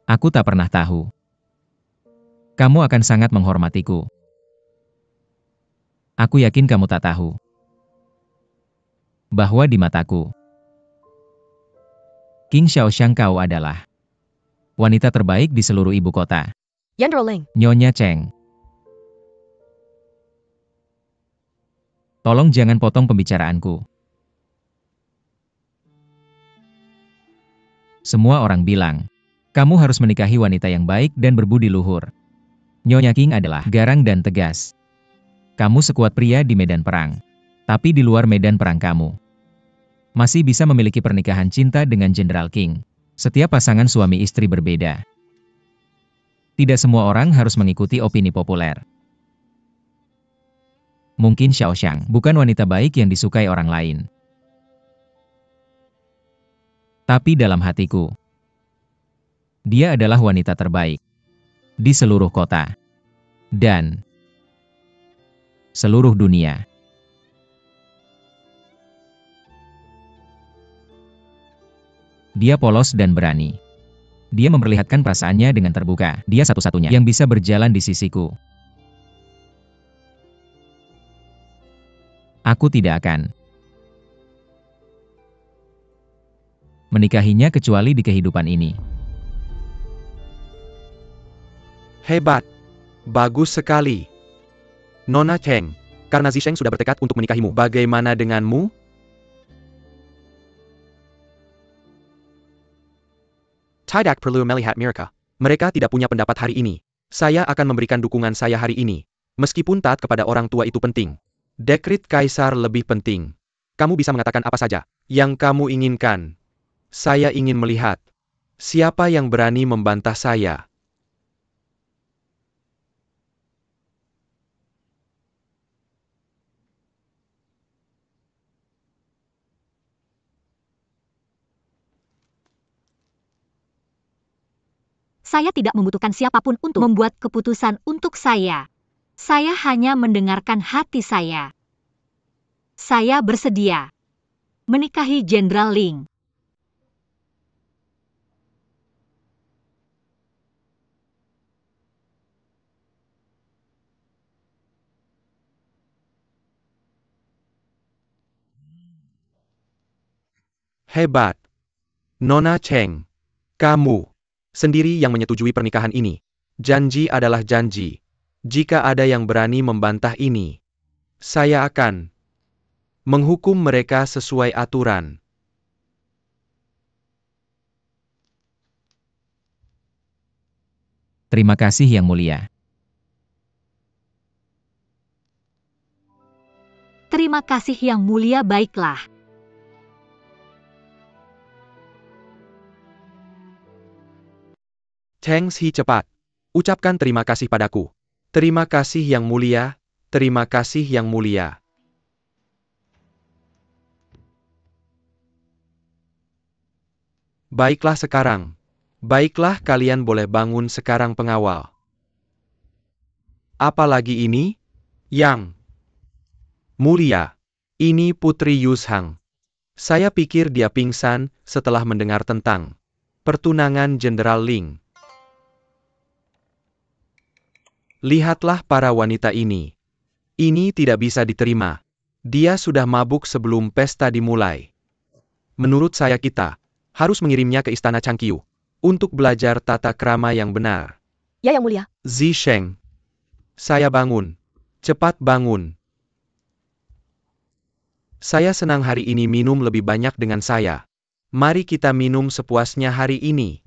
Speaker 4: Aku tak pernah tahu. Kamu akan sangat menghormatiku. Aku yakin kamu tak tahu bahwa di mataku, King Xiaoxiang kau adalah wanita terbaik di seluruh ibu kota.
Speaker 2: Yandroling.
Speaker 4: Nyonya Cheng, tolong jangan potong pembicaraanku. Semua orang bilang, kamu harus menikahi wanita yang baik dan berbudi luhur. Nyonya King adalah garang dan tegas. Kamu sekuat pria di medan perang. Tapi di luar medan perang kamu masih bisa memiliki pernikahan cinta dengan Jenderal King. Setiap pasangan suami istri berbeda. Tidak semua orang harus mengikuti opini populer. Mungkin Xiaoxiang bukan wanita baik yang disukai orang lain. Tapi dalam hatiku, dia adalah wanita terbaik di seluruh kota dan seluruh dunia. Dia polos dan berani. Dia memperlihatkan perasaannya dengan terbuka. Dia satu-satunya yang bisa berjalan di sisiku. Aku tidak akan menikahinya kecuali di kehidupan ini.
Speaker 1: Hebat. Bagus sekali. Nona Cheng, karena Zisheng sudah bertekad untuk menikahimu, bagaimana denganmu? Tidak perlu melihat mereka. Mereka tidak punya pendapat hari ini. Saya akan memberikan dukungan saya hari ini. Meskipun taat kepada orang tua itu penting. Dekret Kaisar lebih penting. Kamu bisa mengatakan apa saja yang kamu inginkan. Saya ingin melihat siapa yang berani membantah saya.
Speaker 3: Saya tidak membutuhkan siapapun untuk membuat keputusan untuk saya. Saya hanya mendengarkan hati saya. Saya bersedia menikahi Jenderal Ling.
Speaker 1: Hebat. Nona Cheng, kamu sendiri yang menyetujui pernikahan ini. Janji adalah janji. Jika ada yang berani membantah ini, saya akan menghukum mereka sesuai aturan.
Speaker 4: Terima kasih Yang Mulia.
Speaker 3: Terima kasih Yang Mulia, baiklah.
Speaker 1: Cheng Shi cepat. Ucapkan terima kasih padaku. Terima kasih Yang Mulia, terima kasih Yang Mulia. Baiklah sekarang. Baiklah kalian boleh bangun sekarang pengawal. Apalagi ini? Yang Mulia. Ini Putri Yushang. Saya pikir dia pingsan setelah mendengar tentang pertunangan Jenderal Ling. Lihatlah para wanita ini. Ini tidak bisa diterima. Dia sudah mabuk sebelum pesta dimulai. Menurut saya kita harus mengirimnya ke Istana Changqiu untuk belajar tata krama yang benar.
Speaker 2: Ya, Yang Mulia.
Speaker 1: Zisheng, saya bangun. Cepat bangun. Saya senang hari ini minum lebih banyak dengan saya. Mari kita minum sepuasnya hari ini.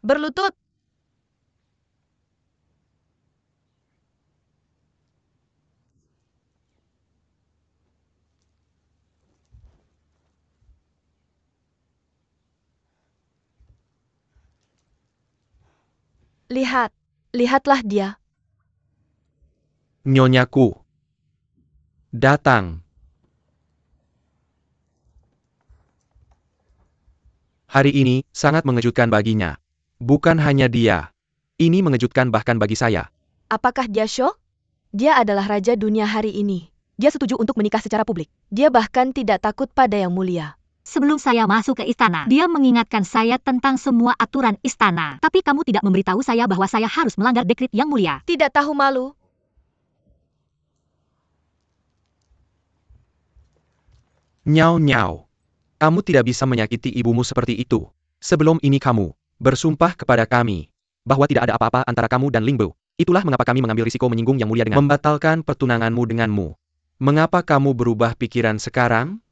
Speaker 2: Berlutut. Lihatlah dia.
Speaker 1: Nyonyaku. Datang. Hari ini sangat mengejutkan baginya. Bukan hanya dia. Ini mengejutkan bahkan bagi saya.
Speaker 2: Apakah dia syok? Dia adalah raja dunia hari ini. Dia setuju untuk menikah secara publik. Dia bahkan tidak takut pada Yang Mulia.
Speaker 3: Sebelum saya masuk ke istana, dia mengingatkan saya tentang semua aturan istana. Tapi kamu tidak memberitahu saya bahwa saya harus melanggar dekrit Yang Mulia.
Speaker 2: Tidak tahu malu?
Speaker 1: Nyau. Kamu tidak bisa menyakiti ibumu seperti itu. Sebelum ini kamu bersumpah kepada kami bahwa tidak ada apa-apa antara kamu dan Lingbo. Itulah mengapa kami mengambil risiko menyinggung Yang Mulia dengan membatalkan pertunanganmu denganmu. Mengapa kamu berubah pikiran sekarang?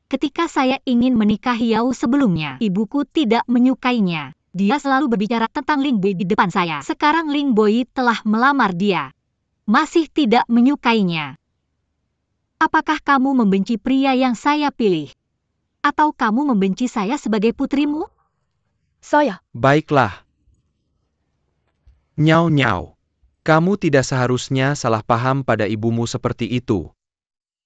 Speaker 3: Ketika saya ingin menikahi Yao sebelumnya, ibuku tidak menyukainya. Dia selalu berbicara tentang Ling Boi di depan saya. Sekarang Ling Boi telah melamar dia. Masih tidak menyukainya. Apakah kamu membenci pria yang saya pilih? Atau kamu membenci saya sebagai putrimu?
Speaker 2: Saya.
Speaker 1: Baiklah. Nyau. Kamu tidak seharusnya salah paham pada ibumu seperti itu.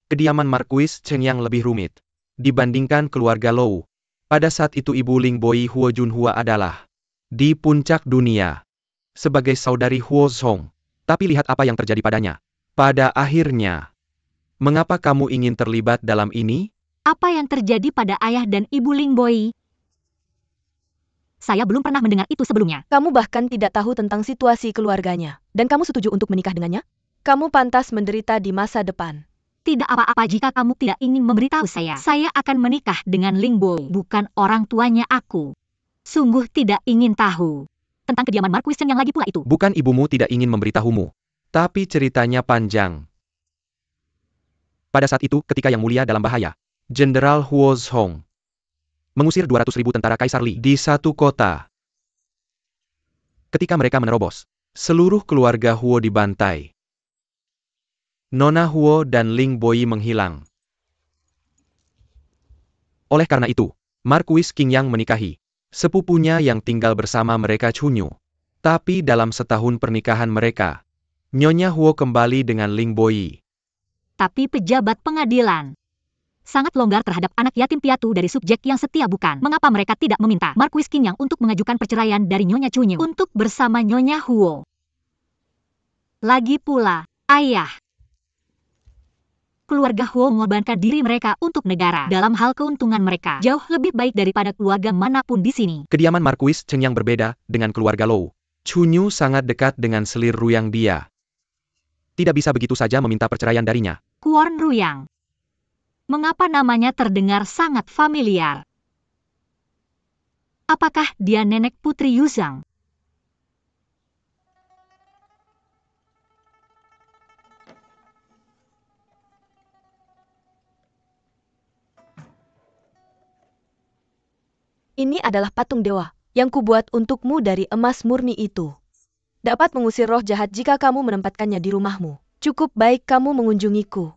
Speaker 1: Kediaman Markuis Cheng yang lebih rumit dibandingkan keluarga Lou. Pada saat itu ibu Ling Boi Huo Junhua adalah di puncak dunia sebagai saudari Huo Zhong. Tapi lihat apa yang terjadi padanya. Pada akhirnya, mengapa kamu ingin terlibat dalam ini?
Speaker 3: Apa yang terjadi pada ayah dan ibu Ling Boi? Saya belum pernah mendengar itu sebelumnya.
Speaker 2: Kamu bahkan tidak tahu tentang situasi keluarganya. Dan kamu setuju untuk menikah dengannya? Kamu pantas menderita di masa depan.
Speaker 3: Tidak apa-apa jika kamu tidak ingin memberitahu saya. Saya akan menikah dengan Ling Boi, bukan orang tuanya aku. Sungguh tidak ingin tahu tentang kediaman Markuis Chen yang lagi pula itu.
Speaker 1: Bukan ibumu tidak ingin memberitahumu. Tapi ceritanya panjang. Pada saat itu, ketika Yang Mulia dalam bahaya, Jenderal Huo Zhong mengusir 200.000 tentara Kaisar Li di satu kota. Ketika mereka menerobos, seluruh keluarga Huo dibantai. Nona Huo dan Ling Boi menghilang. Oleh karena itu, Markuis Qingyang menikahi sepupunya yang tinggal bersama mereka Chunyu. Tapi dalam setahun pernikahan mereka, Nyonya Huo kembali dengan Ling Boi.
Speaker 3: Tapi pejabat pengadilan sangat longgar terhadap anak yatim piatu dari subjek yang setia bukan. Mengapa mereka tidak meminta Markuis Qingyang untuk mengajukan perceraian dari Nyonya Chunyu untuk bersama Nyonya Huo? Lagi pula, ayah. Keluarga Huo mengorbankan diri mereka untuk negara. Dalam hal keuntungan mereka, jauh lebih baik daripada keluarga manapun di sini.
Speaker 1: Kediaman Markuis Cheng yang berbeda dengan keluarga Lou. Chunyu sangat dekat dengan selir Ruyang dia. Tidak bisa begitu saja meminta perceraian darinya.
Speaker 3: Kuorn Ruyang. Mengapa namanya terdengar sangat familiar? Apakah dia nenek putri Yuzhang?
Speaker 2: Ini adalah patung dewa yang kubuat untukmu dari emas murni itu. Dapat mengusir roh jahat jika kamu menempatkannya di rumahmu. Cukup baik kamu mengunjungiku.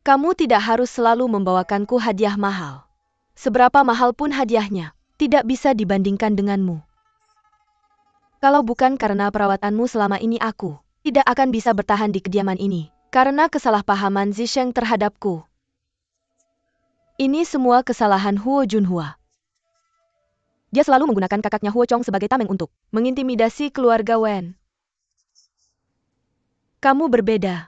Speaker 2: Kamu tidak harus selalu membawakanku hadiah mahal. Seberapa mahal pun hadiahnya, tidak bisa dibandingkan denganmu. Kalau bukan karena perawatanmu selama ini aku tidak akan bisa bertahan di kediaman ini. Karena kesalahpahaman Zisheng terhadapku. Ini semua kesalahan Huo Junhua. Dia selalu menggunakan kakaknya Huo Chong sebagai tameng untuk mengintimidasi keluarga Wen. Kamu berbeda.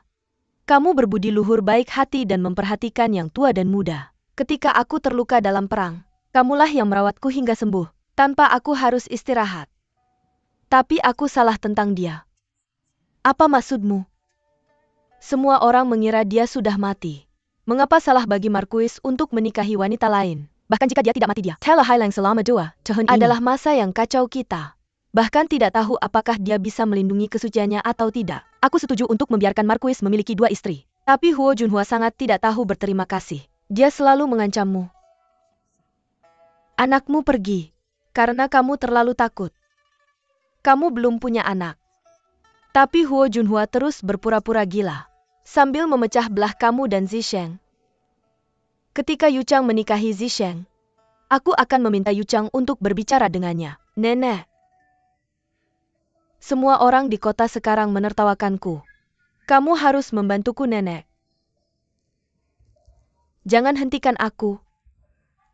Speaker 2: Kamu berbudi luhur baik hati dan memperhatikan yang tua dan muda. Ketika aku terluka dalam perang, kamulah yang merawatku hingga sembuh, tanpa aku harus istirahat. Tapi aku salah tentang dia. Apa maksudmu? Semua orang mengira dia sudah mati. Mengapa salah bagi Markuis untuk menikahi wanita lain? Bahkan jika dia tidak mati dia. Telah Hailang selama 2 tahun ini adalah masa yang kacau kita. Bahkan tidak tahu apakah dia bisa melindungi kesuciannya atau tidak. Aku setuju untuk membiarkan Markuis memiliki 2 istri. Tapi Huo Junhua sangat tidak tahu berterima kasih. Dia selalu mengancammu. Anakmu pergi. Karena kamu terlalu takut. Kamu belum punya anak. Tapi Huo Junhua terus berpura-pura gila. Sambil memecah belah kamu dan Zisheng. Ketika Yu Chang menikahi Zisheng, Aku akan meminta Yu Chang untuk berbicara dengannya. Nenek. Semua orang di kota sekarang menertawakanku. Kamu harus membantuku, Nenek. Jangan hentikan aku.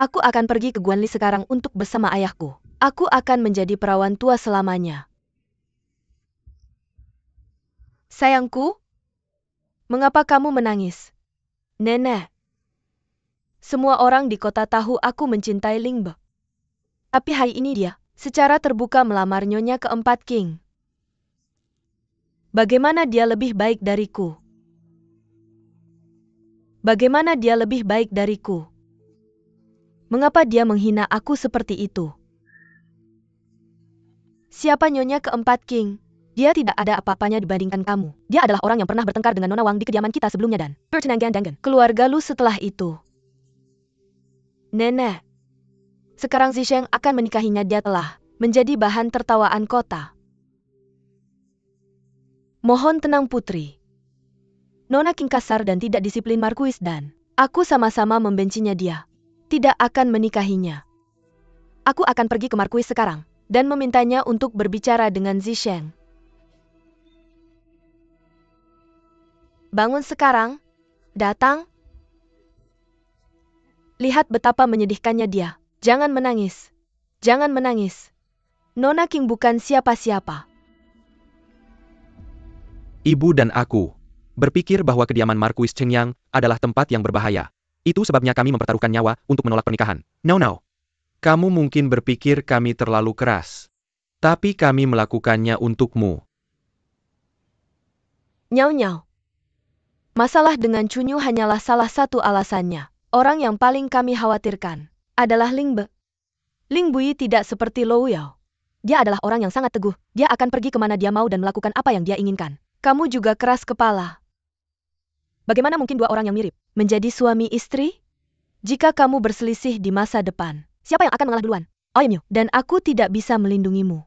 Speaker 2: Aku akan pergi ke Guanli sekarang untuk bersama ayahku. Aku akan menjadi perawan tua selamanya. Sayangku, mengapa kamu menangis? Nenek. Semua orang di kota tahu aku mencintai Lingbe. Tapi hari ini dia secara terbuka melamar Nyonya keempat King. Bagaimana dia lebih baik dariku? Bagaimana dia lebih baik dariku? Mengapa dia menghina aku seperti itu? Siapa Nyonya keempat King? Dia tidak ada apa-apanya dibandingkan kamu. Dia adalah orang yang pernah bertengkar dengan Nona Wang di kediaman kita sebelumnya dan bertenanggan keluarga lu setelah itu. Nenek. Sekarang Zisheng akan menikahinya, dia telah menjadi bahan tertawaan kota. Mohon tenang putri. Nona King kasar dan tidak disiplin Marquis dan aku sama-sama membencinya dia. Tidak akan menikahinya. Aku akan pergi ke Marquis sekarang dan memintanya untuk berbicara dengan Zisheng. Bangun sekarang. Datang. Lihat betapa menyedihkannya dia. Jangan menangis. Jangan menangis. Nona King bukan siapa-siapa.
Speaker 1: Ibu dan aku berpikir bahwa kediaman Marquis Chengyang adalah tempat yang berbahaya. Itu sebabnya kami mempertaruhkan nyawa untuk menolak pernikahan. No. Kamu mungkin berpikir kami terlalu keras. Tapi kami melakukannya untukmu.
Speaker 2: Nyau. Masalah dengan Chunyu hanyalah salah satu alasannya. Orang yang paling kami khawatirkan adalah Lingbe. Ling Bui tidak seperti Lou Yao. Dia adalah orang yang sangat teguh. Dia akan pergi kemana dia mau dan melakukan apa yang dia inginkan. Kamu juga keras kepala. Bagaimana mungkin dua orang yang mirip menjadi suami istri? Jika kamu berselisih di masa depan, siapa yang akan mengalah duluan? Oimyu, dan aku tidak bisa melindungimu.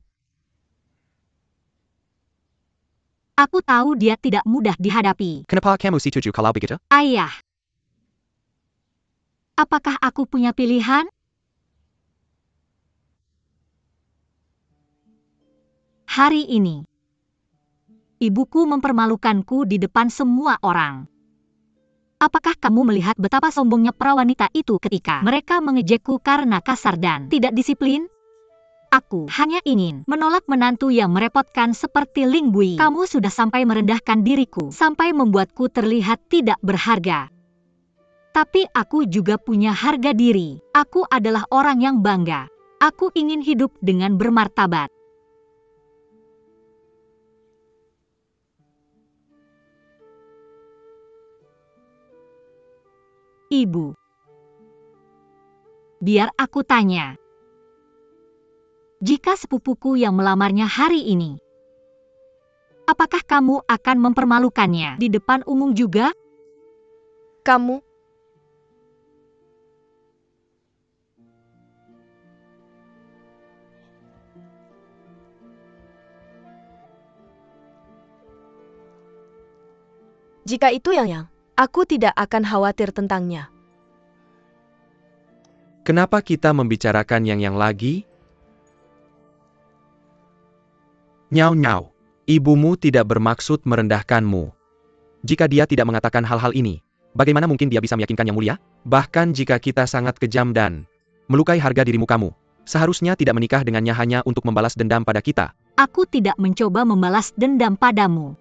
Speaker 3: Aku tahu dia tidak mudah dihadapi.
Speaker 1: Kenapa kamu setuju kalau begitu?
Speaker 3: Ayah. Apakah aku punya pilihan? Hari ini, ibuku mempermalukanku di depan semua orang. Apakah kamu melihat betapa sombongnya para wanita itu ketika mereka mengejekku karena kasar dan tidak disiplin? Aku hanya ingin menolak menantu yang merepotkan seperti Ling Bui. Kamu sudah sampai merendahkan diriku, sampai membuatku terlihat tidak berharga. Tapi aku juga punya harga diri. Aku adalah orang yang bangga. Aku ingin hidup dengan bermartabat. Ibu. Biar aku tanya. Jika sepupuku yang melamarnya hari ini, apakah kamu akan mempermalukannya di depan umum juga?
Speaker 2: Kamu? Jika itu yang aku tidak akan khawatir tentangnya.
Speaker 1: Kenapa kita membicarakan yang lagi? Nyau. Ibumu tidak bermaksud merendahkanmu. Jika dia tidak mengatakan hal-hal ini, bagaimana mungkin dia bisa meyakinkan Yang Mulia? Bahkan jika kita sangat kejam dan melukai harga dirimu kamu, seharusnya tidak menikah dengannya hanya untuk membalas dendam pada kita.
Speaker 3: Aku tidak mencoba membalas dendam padamu.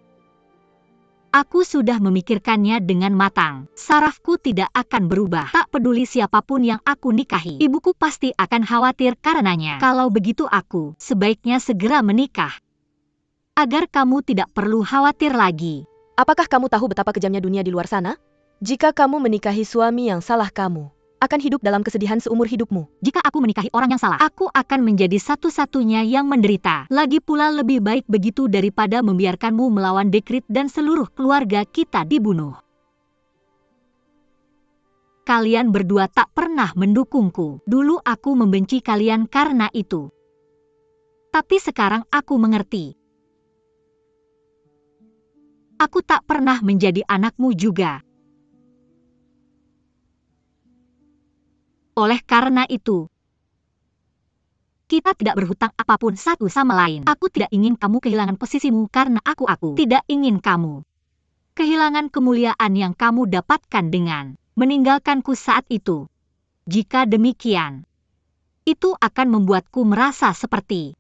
Speaker 3: Aku sudah memikirkannya dengan matang. Sarafku tidak akan berubah. Tak peduli siapapun yang aku nikahi. Ibuku pasti akan khawatir karenanya. Kalau begitu aku sebaiknya segera menikah. Agar kamu tidak perlu khawatir lagi.
Speaker 2: Apakah kamu tahu betapa kejamnya dunia di luar sana? Jika kamu menikahi suami yang salah, kamu akan hidup dalam kesedihan seumur hidupmu.
Speaker 3: Jika aku menikahi orang yang salah, aku akan menjadi satu-satunya yang menderita. Lagi pula lebih baik begitu daripada membiarkanmu melawan Dekrit dan seluruh keluarga kita dibunuh. Kalian berdua tak pernah mendukungku. Dulu aku membenci kalian karena itu. Tapi sekarang aku mengerti. Aku tak pernah menjadi anakmu juga. Oleh karena itu, Kita tidak berhutang apapun satu sama lain. Aku tidak ingin kamu kehilangan posisimu karena aku tidak ingin kamu kehilangan kemuliaan yang kamu dapatkan dengan meninggalkanku saat itu. Jika demikian, itu akan membuatku merasa seperti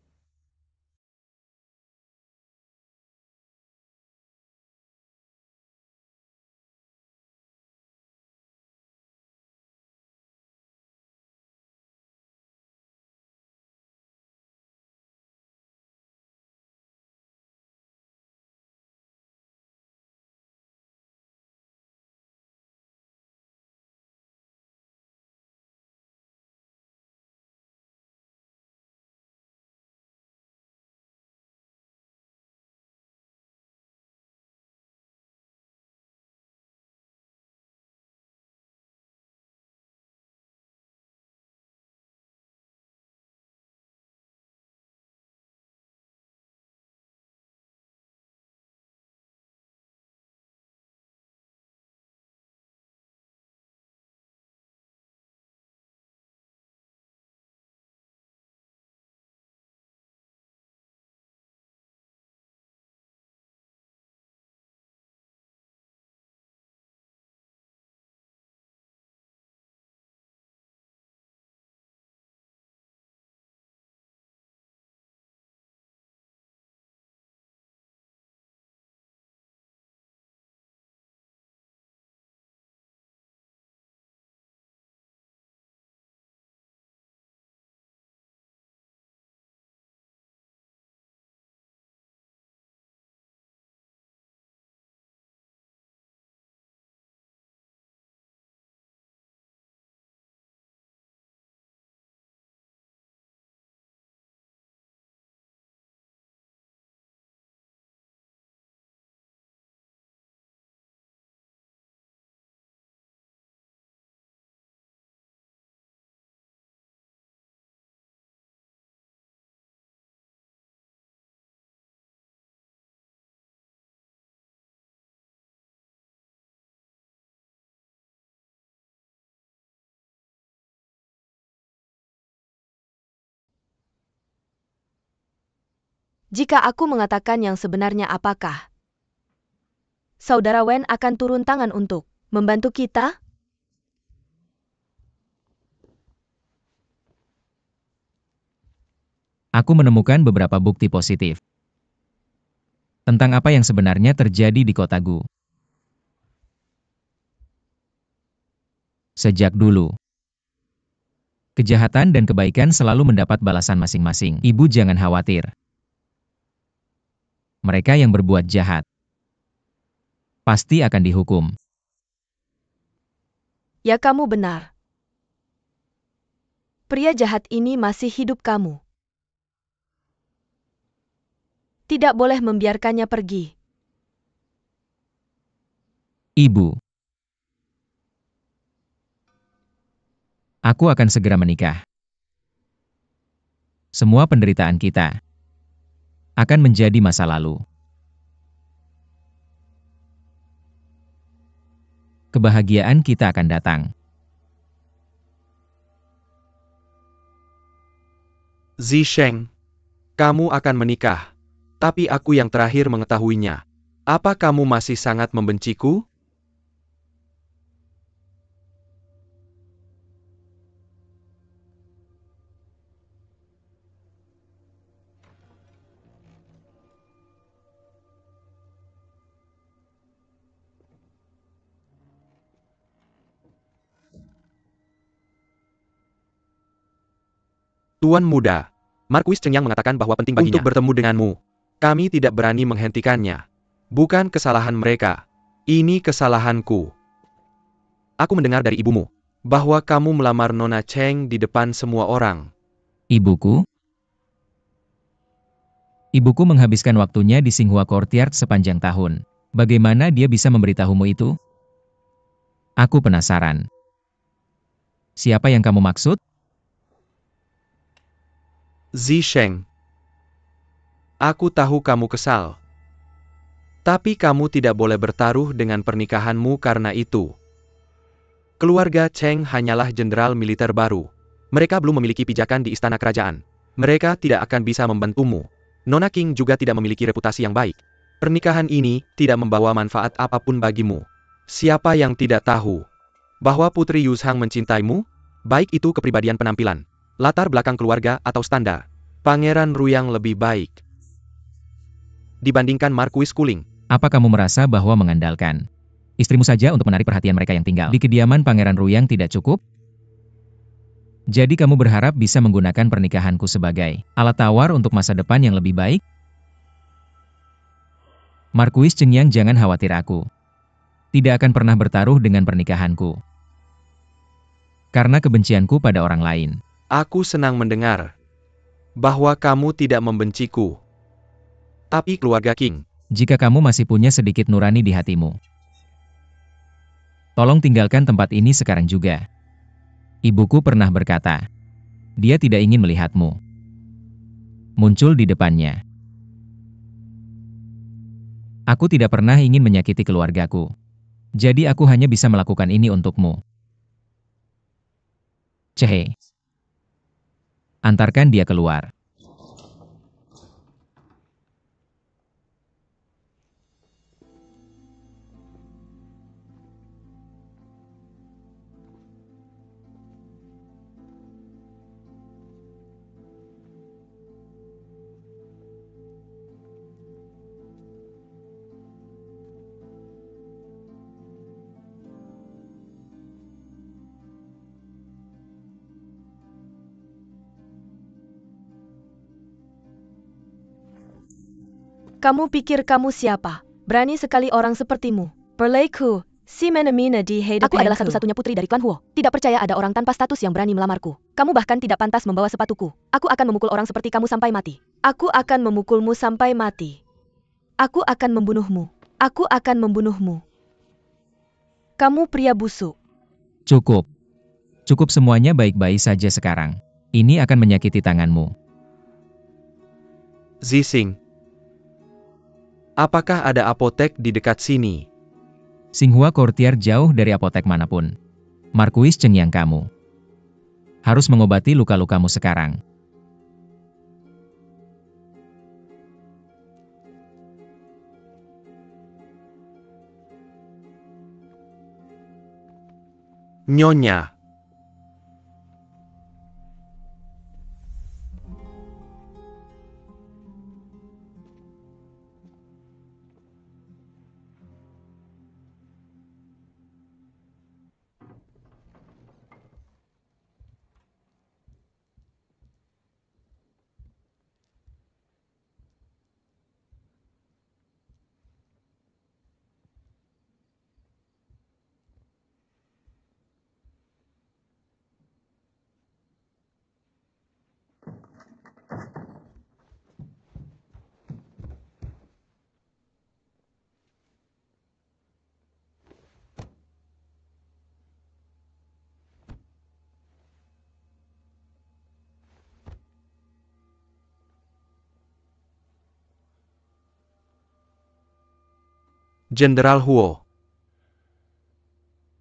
Speaker 2: Jika aku mengatakan yang sebenarnya, apakah Saudara Wen akan turun tangan untuk membantu kita?
Speaker 4: Aku menemukan beberapa bukti positif tentang apa yang sebenarnya terjadi di kota Gu. Sejak dulu, kejahatan dan kebaikan selalu mendapat balasan masing-masing. Ibu jangan khawatir. Mereka yang berbuat jahat pasti akan dihukum.
Speaker 2: Ya, kamu benar. Pria jahat ini masih hidup. Kamu tidak boleh membiarkannya pergi.
Speaker 4: Ibu, aku akan segera menikah. Semua penderitaan kita akan menjadi masa lalu. Kebahagiaan kita akan datang.
Speaker 1: Zisheng, kamu akan menikah. Tapi aku yang terakhir mengetahuinya. Apa kamu masih sangat membenciku? Tuan muda, Marquis Cengyang mengatakan bahwa penting baginya untuk bertemu denganmu. Kami tidak berani menghentikannya. Bukan kesalahan mereka. Ini kesalahanku. Aku mendengar dari ibumu bahwa kamu melamar Nona Cheng di depan semua orang.
Speaker 4: Ibuku? Ibuku menghabiskan waktunya di Xinghua Courtyard sepanjang tahun. Bagaimana dia bisa memberitahumu itu? Aku penasaran. Siapa yang kamu maksud?
Speaker 1: Zisheng, aku tahu kamu kesal. Tapi kamu tidak boleh bertaruh dengan pernikahanmu karena itu. Keluarga Cheng hanyalah jenderal militer baru. Mereka belum memiliki pijakan di istana kerajaan. Mereka tidak akan bisa membantumu. Nona King juga tidak memiliki reputasi yang baik. Pernikahan ini tidak membawa manfaat apapun bagimu. Siapa yang tidak tahu bahwa Putri Yushang mencintaimu? Baik itu kepribadian penampilan, latar belakang keluarga atau standar. Pangeran Ruyang lebih baik dibandingkan Marquis Kuling.
Speaker 4: Apa kamu merasa bahwa mengandalkan istrimu saja untuk menarik perhatian mereka yang tinggal di kediaman Pangeran Ruyang tidak cukup? Jadi kamu berharap bisa menggunakan pernikahanku sebagai alat tawar untuk masa depan yang lebih baik? Marquis Cengyang, jangan khawatir, aku tidak akan pernah bertaruh dengan pernikahanku. Karena kebencianku pada orang lain.
Speaker 1: Aku senang mendengar bahwa kamu tidak membenciku. Tapi keluarga King,
Speaker 4: Jika kamu masih punya sedikit nurani di hatimu, tolong tinggalkan tempat ini sekarang juga. Ibuku pernah berkata, dia tidak ingin melihatmu muncul di depannya. Aku tidak pernah ingin menyakiti keluargaku. Jadi aku hanya bisa melakukan ini untukmu. Cehe. Antarkan dia keluar.
Speaker 2: Kamu pikir kamu siapa? Berani sekali orang sepertimu. Perlaiku, si menemina di hadapanku. Aku adalah satu-satunya putri dari klan Huo. Tidak percaya ada orang tanpa status yang berani melamarku. Kamu bahkan tidak pantas membawa sepatuku. Aku akan memukul orang seperti kamu sampai mati. Aku akan memukulmu sampai mati. Aku akan membunuhmu. Aku akan membunuhmu. Kamu pria busuk.
Speaker 4: Cukup. Cukup, semuanya baik-baik saja sekarang. Ini akan menyakiti tanganmu.
Speaker 1: Zixing. Apakah ada apotek di dekat sini?
Speaker 4: Xinghua Courtier jauh dari apotek manapun. Marquis Cengyang, kamu harus mengobati luka-lukamu sekarang.
Speaker 1: Nyonya. Jenderal Huo.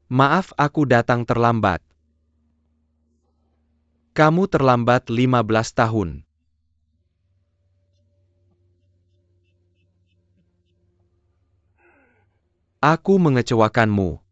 Speaker 1: Maaf, aku datang terlambat. Kamu terlambat 15 tahun. Aku mengecewakanmu.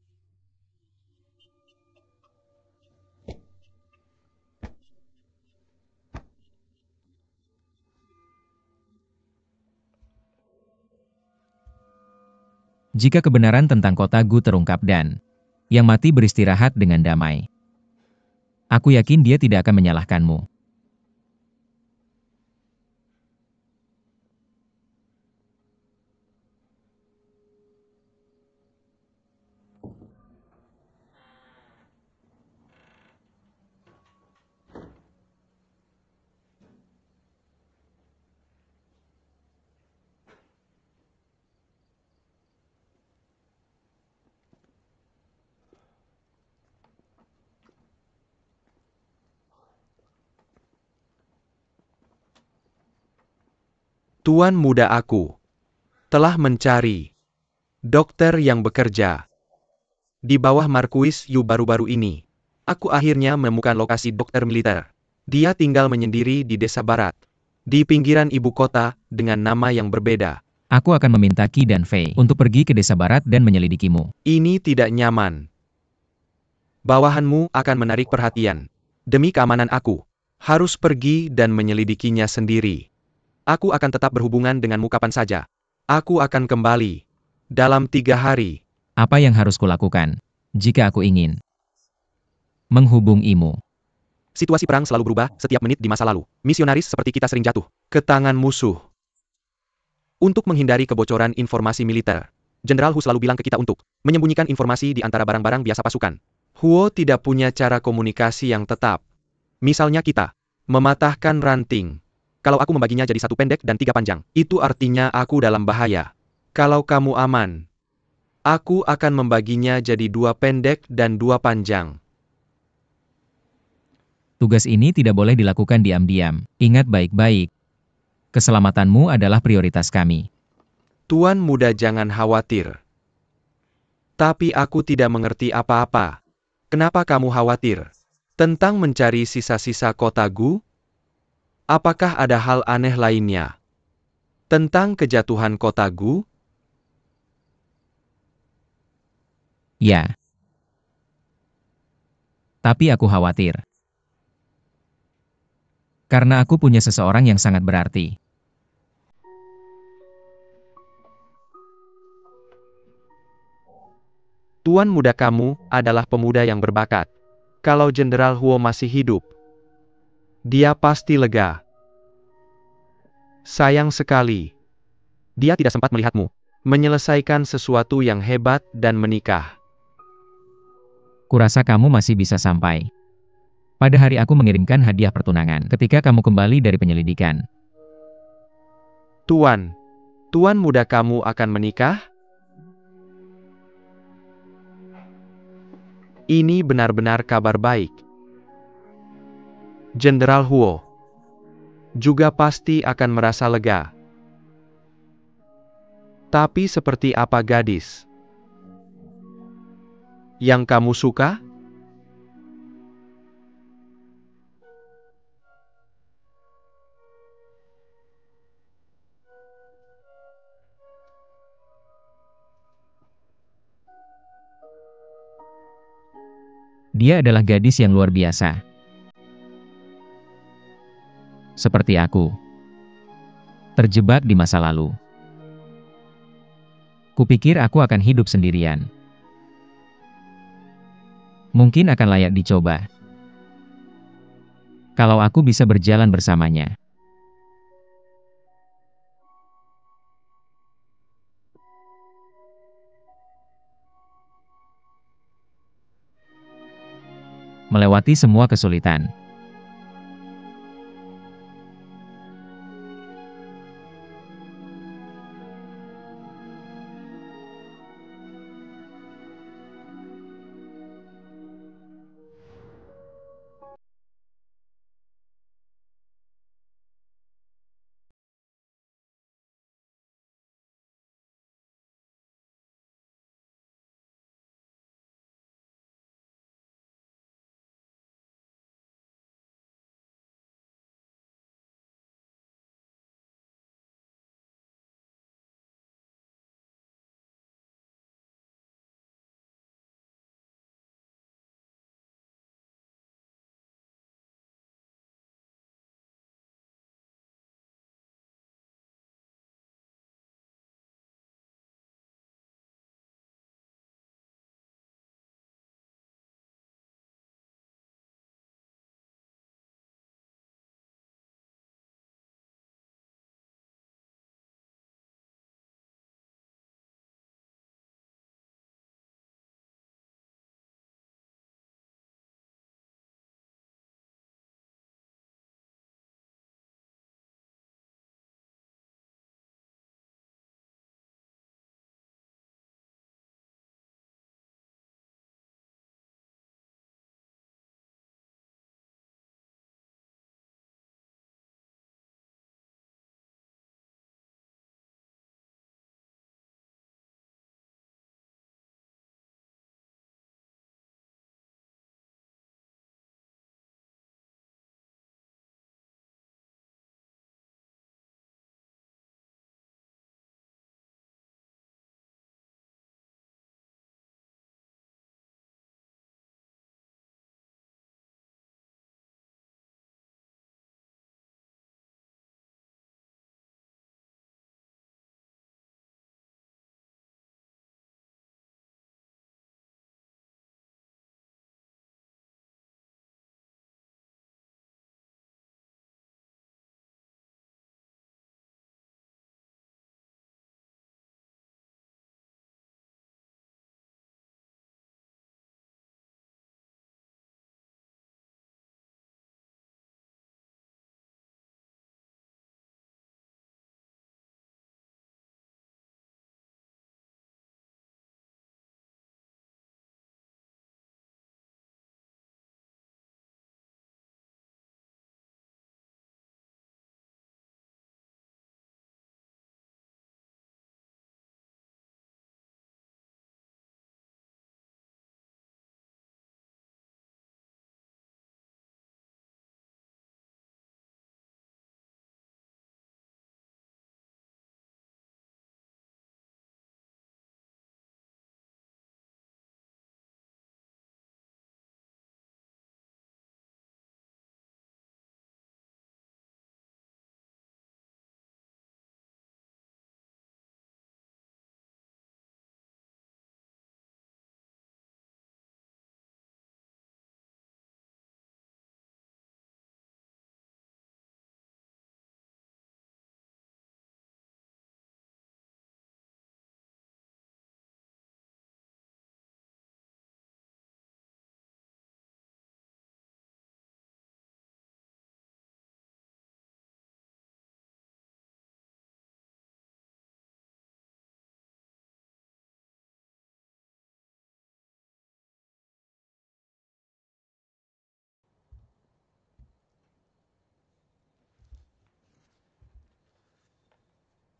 Speaker 4: Jika kebenaran tentang kota Gu terungkap dan yang mati beristirahat dengan damai, aku yakin dia tidak akan menyalahkanmu.
Speaker 1: Tuan muda, aku telah mencari dokter yang bekerja di bawah Marquis Yu baru-baru ini. Aku akhirnya menemukan lokasi dokter militer Dia tinggal menyendiri di desa barat, di pinggiran ibu kota, dengan nama yang berbeda.
Speaker 4: Aku akan meminta Qi dan Fei untuk pergi ke desa barat dan menyelidikimu.
Speaker 1: Ini tidak nyaman. Bawahanmu akan menarik perhatian. Demi keamanan aku, harus pergi dan menyelidikinya sendiri. Aku akan tetap berhubungan denganmu kapan saja. Aku akan kembali. Dalam 3 hari.
Speaker 4: Apa yang harus kulakukan jika aku ingin menghubungimu?
Speaker 1: Situasi perang selalu berubah setiap menit di masa lalu. Misionaris seperti kita sering jatuh ke tangan musuh. Untuk menghindari kebocoran informasi militer, Jenderal Hu selalu bilang ke kita untuk menyembunyikan informasi di antara barang-barang biasa pasukan. Huo tidak punya cara komunikasi yang tetap. Misalnya kita mematahkan ranting. Kalau aku membaginya jadi 1 pendek dan 3 panjang, itu artinya aku dalam bahaya. Kalau kamu aman, aku akan membaginya jadi 2 pendek dan 2 panjang.
Speaker 4: Tugas ini tidak boleh dilakukan diam-diam. Ingat baik-baik. Keselamatanmu adalah prioritas kami.
Speaker 1: Tuan muda jangan khawatir. Tapi aku tidak mengerti apa-apa. Kenapa kamu khawatir? Tentang mencari sisa-sisa kota Gu? Apakah ada hal aneh lainnya? Tentang kejatuhan kota Gu?
Speaker 4: Ya. Tapi aku khawatir. Karena aku punya seseorang yang sangat berarti.
Speaker 1: Tuan muda kamu adalah pemuda yang berbakat. Kalau Jenderal Huo masih hidup, dia pasti lega. Sayang sekali, dia tidak sempat melihatmu menyelesaikan sesuatu yang hebat dan menikah.
Speaker 4: Kurasa kamu masih bisa sampai. Pada hari aku mengirimkan hadiah pertunangan ketika kamu kembali dari penyelidikan.
Speaker 1: Tuan muda kamu akan menikah? Ini benar-benar kabar baik. Jenderal Huo juga pasti akan merasa lega. Tapi seperti apa gadis yang kamu suka?
Speaker 4: Dia adalah gadis yang luar biasa. Seperti aku. Terjebak di masa lalu. Kupikir aku akan hidup sendirian. Mungkin akan layak dicoba. Kalau aku bisa berjalan bersamanya. Melewati semua kesulitan.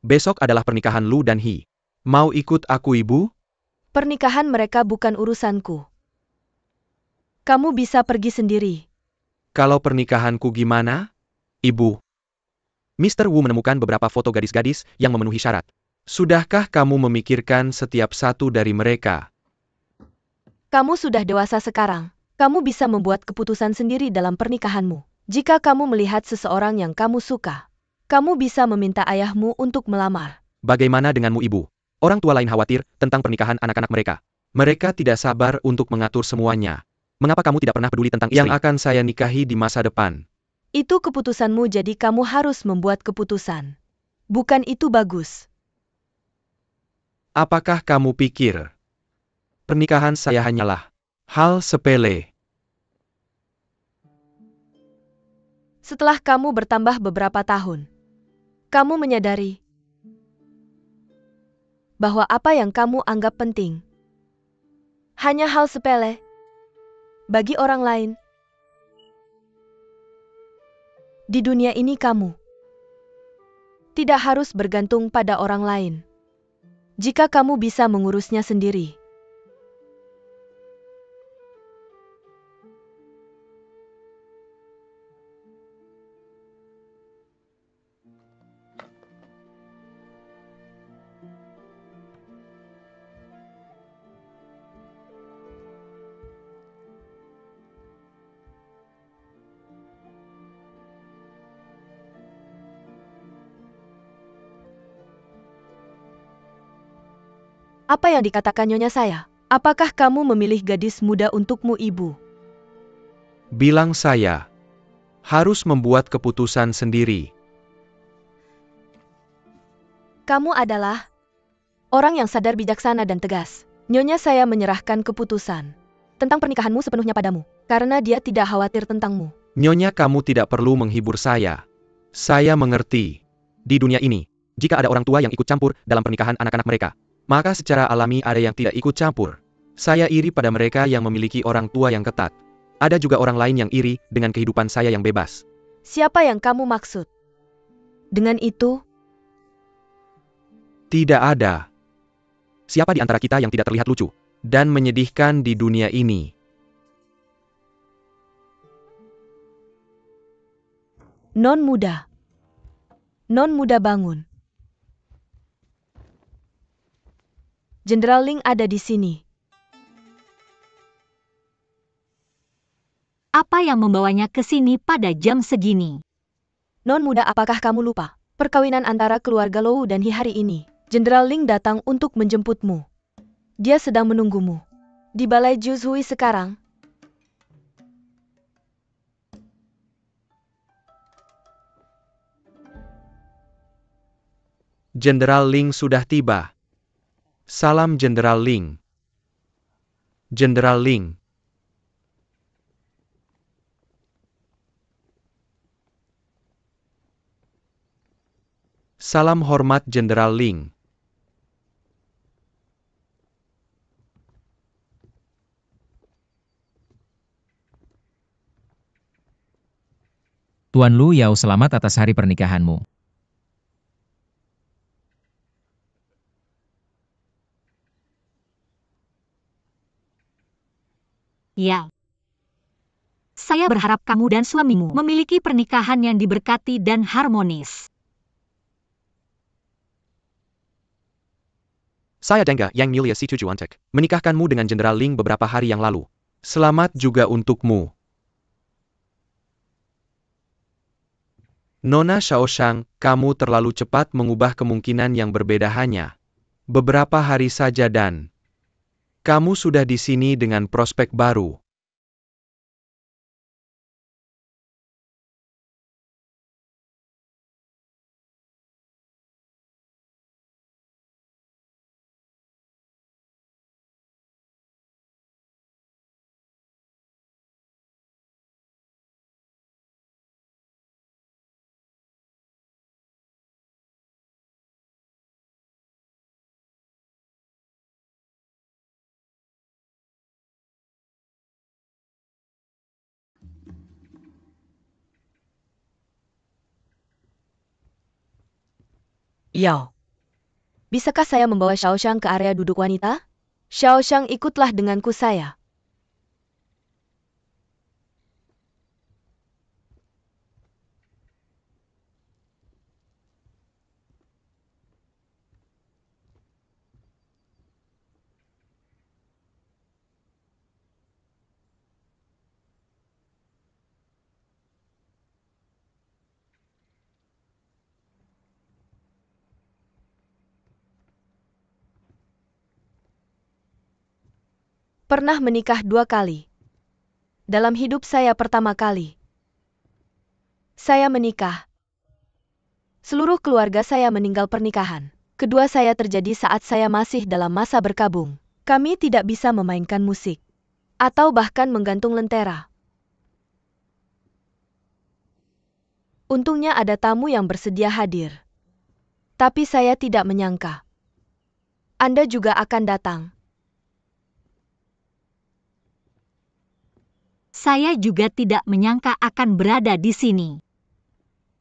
Speaker 1: Besok adalah pernikahan Lu dan Hee. Mau ikut aku, Ibu?
Speaker 2: Pernikahan mereka bukan urusanku. Kamu bisa pergi sendiri.
Speaker 1: Kalau pernikahanku gimana? Ibu. Mr. Wu menemukan beberapa foto gadis-gadis yang memenuhi syarat. Sudahkah kamu memikirkan setiap satu dari mereka?
Speaker 2: Kamu sudah dewasa sekarang. Kamu bisa membuat keputusan sendiri dalam pernikahanmu. Jika kamu melihat seseorang yang kamu suka, kamu bisa meminta ayahmu untuk melamar.
Speaker 1: Bagaimana denganmu, Ibu? Orang tua lain khawatir tentang pernikahan anak-anak mereka. Mereka tidak sabar untuk mengatur semuanya. Mengapa kamu tidak pernah peduli tentang istri yang akan saya nikahi di masa depan?
Speaker 2: Itu keputusanmu, jadi kamu harus membuat keputusan. Bukan itu bagus?
Speaker 1: Apakah kamu pikir pernikahan saya hanyalah hal sepele?
Speaker 2: Setelah kamu bertambah beberapa tahun, kamu menyadari bahwa apa yang kamu anggap penting hanya hal sepele bagi orang lain. Di dunia ini kamu tidak harus bergantung pada orang lain. Jika kamu bisa mengurusnya sendiri. Apa yang dikatakan nyonya saya? Apakah kamu memilih gadis muda untukmu, Ibu?
Speaker 1: Bilang saya harus membuat keputusan sendiri.
Speaker 2: Kamu adalah orang yang sadar, bijaksana, dan tegas. Nyonya saya menyerahkan keputusan tentang pernikahanmu sepenuhnya padamu, karena dia tidak khawatir tentangmu.
Speaker 1: Nyonya, kamu tidak perlu menghibur saya. Saya mengerti. Di dunia ini, jika ada orang tua yang ikut campur dalam pernikahan anak-anak mereka, maka secara alami ada yang tidak ikut campur. Saya iri pada mereka yang memiliki orang tua yang ketat. Ada juga orang lain yang iri dengan kehidupan saya yang bebas.
Speaker 2: Siapa yang kamu maksud? Dengan itu,
Speaker 1: Tidak ada. Siapa di antara kita yang tidak terlihat lucu dan menyedihkan di dunia ini?
Speaker 2: non muda. Non muda bangun. Jenderal Ling ada di sini.
Speaker 3: Apa yang membawanya ke sini pada jam segini?
Speaker 2: Non muda, apakah kamu lupa? Perkawinan antara keluarga Lou dan Hi hari ini. Jenderal Ling datang untuk menjemputmu. Dia sedang menunggumu di Balai Juzhui sekarang.
Speaker 1: Jenderal Ling sudah tiba. Salam, Jenderal Ling. Jenderal Ling. Salam hormat, Jenderal Ling.
Speaker 4: Tuan Lu Yao, selamat atas hari pernikahanmu.
Speaker 3: Ya. Saya berharap kamu dan suamimu memiliki pernikahan yang diberkati dan harmonis.
Speaker 1: Saya Dengga Yang Mulia Si Tujuantek, menikahkanmu dengan Jenderal Ling beberapa hari yang lalu. Selamat juga untukmu. Nona Shaoshang, kamu terlalu cepat mengubah kemungkinan yang berbeda hanya beberapa hari saja dan kamu sudah di sini dengan prospek baru.
Speaker 2: Yao, Bisakah saya membawa Xiaoxiang ke area duduk wanita? Xiaoxiang, ikutlah denganku saya. Pernah menikah 2 kali. Dalam hidup saya pertama kali. Saya menikah. Seluruh keluarga saya meninggal pernikahan. Kedua saya terjadi saat saya masih dalam masa berkabung. Kami tidak bisa memainkan musik. Atau bahkan menggantung lentera. Untungnya ada tamu yang bersedia hadir. Tapi saya tidak menyangka. Anda juga akan datang.
Speaker 3: Saya juga tidak menyangka akan berada di sini.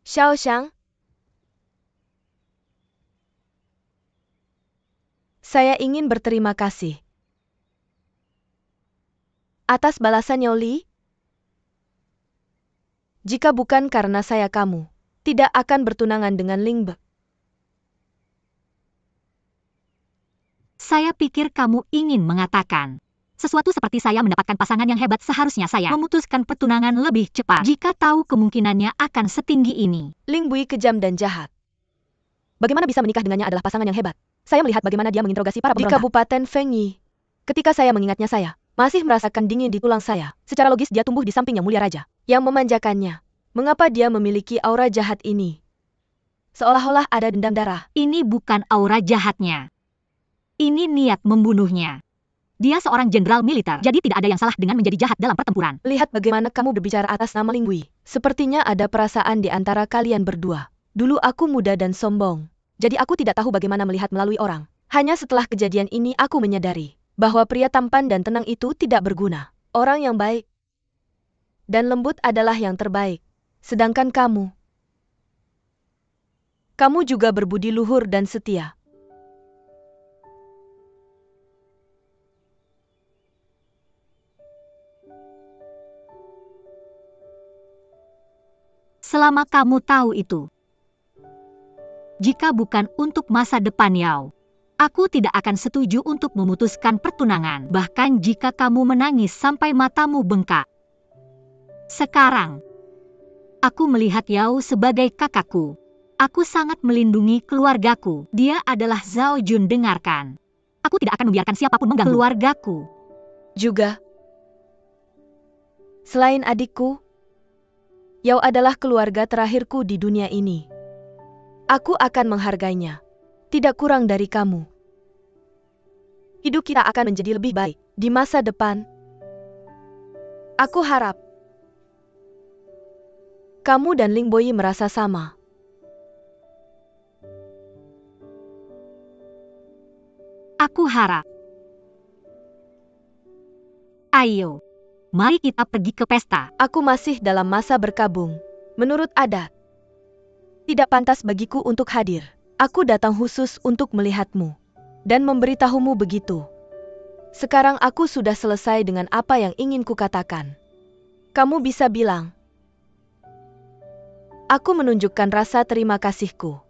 Speaker 2: Xiaoxiang, saya ingin berterima kasih atas balasan Yao Li. Jika bukan karena saya, kamu tidak akan bertunangan dengan Ling Be.
Speaker 3: Saya pikir kamu ingin mengatakan sesuatu seperti saya mendapatkan pasangan yang hebat, seharusnya saya memutuskan pertunangan lebih cepat jika tahu kemungkinannya akan setinggi ini.
Speaker 2: Ling Bui kejam dan jahat. Bagaimana bisa menikah dengannya adalah pasangan yang hebat. Saya melihat bagaimana dia menginterogasi para pemberontak. Di Kabupaten Fengyi, ketika saya mengingatnya, saya masih merasakan dingin di tulang saya. Secara logis dia tumbuh di samping Yang Mulia Raja, yang memanjakannya. Mengapa dia memiliki aura jahat ini? Seolah-olah ada dendam darah.
Speaker 3: Ini bukan aura jahatnya. Ini niat membunuhnya. Dia seorang jenderal militer, jadi tidak ada yang salah dengan menjadi jahat dalam pertempuran.
Speaker 2: Lihat bagaimana kamu berbicara atas nama Ling Bui. Sepertinya ada perasaan di antara kalian berdua. Dulu aku muda dan sombong. Jadi aku tidak tahu bagaimana melihat melalui orang. Hanya setelah kejadian ini aku menyadari bahwa pria tampan dan tenang itu tidak berguna. Orang yang baik dan lembut adalah yang terbaik. Sedangkan kamu juga berbudi luhur dan setia.
Speaker 3: Selama kamu tahu itu. Jika bukan untuk masa depan Yao, aku tidak akan setuju untuk memutuskan pertunangan, bahkan jika kamu menangis sampai matamu bengkak. Sekarang, aku melihat Yao sebagai kakakku. Aku sangat melindungi keluargaku. Dia adalah Zhao Jun, dengarkan. Aku tidak akan membiarkan siapapun mengganggu keluargaku.
Speaker 2: Juga, selain adikku, Yao adalah keluarga terakhirku di dunia ini. Aku akan menghargainya. Tidak kurang dari kamu. Hidup kita akan menjadi lebih baik di masa depan. Aku harap kamu dan Ling Bui merasa sama.
Speaker 3: Aku harap. Ayo, mari kita pergi ke pesta.
Speaker 2: Aku masih dalam masa berkabung. Menurut adat, tidak pantas bagiku untuk hadir. Aku datang khusus untuk melihatmu dan memberitahumu begitu. Sekarang aku sudah selesai dengan apa yang ingin kukatakan. Kamu bisa bilang, aku menunjukkan rasa terima kasihku.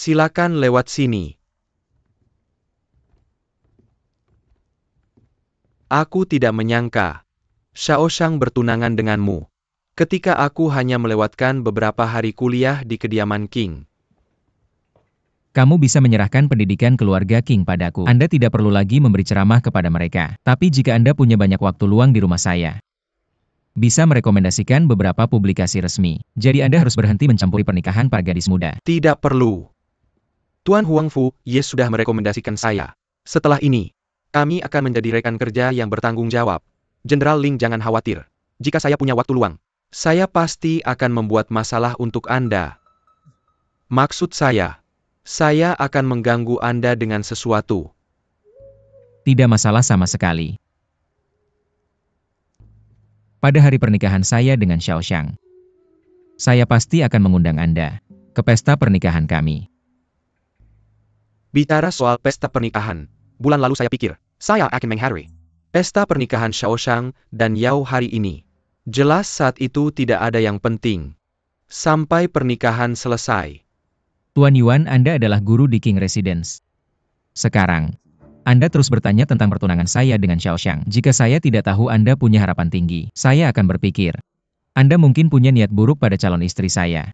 Speaker 1: Silakan lewat sini. Aku tidak menyangka Xiaoxiang bertunangan denganmu, ketika aku hanya melewatkan beberapa hari kuliah di kediaman King.
Speaker 4: Kamu bisa menyerahkan pendidikan keluarga King padaku. Anda tidak perlu lagi memberi ceramah kepada mereka. Tapi jika Anda punya banyak waktu luang di rumah saya, bisa merekomendasikan beberapa publikasi resmi. Jadi Anda harus berhenti mencampuri pernikahan para gadis muda.
Speaker 1: Tidak perlu. Tuan Huangfu Ye sudah merekomendasikan saya. Setelah ini, kami akan menjadi rekan kerja yang bertanggung jawab. Jenderal Ling, jangan khawatir. Jika saya punya waktu luang, saya pasti akan membuat masalah untuk Anda. Maksud saya akan mengganggu Anda dengan sesuatu.
Speaker 4: Tidak masalah sama sekali. Pada hari pernikahan saya dengan Xiao Xiang, saya pasti akan mengundang Anda ke pesta pernikahan kami.
Speaker 1: Bicara soal pesta pernikahan, bulan lalu saya pikir, saya akan menghadiri pesta pernikahan Xiao Xiang dan Yao hari ini. Jelas saat itu tidak ada yang penting. Sampai pernikahan selesai.
Speaker 4: Tuan Yuan, Anda adalah guru di King Residence. Sekarang, Anda terus bertanya tentang pertunangan saya dengan Xiao Xiang. Jika saya tidak tahu Anda punya harapan tinggi, saya akan berpikir, Anda mungkin punya niat buruk pada calon istri saya.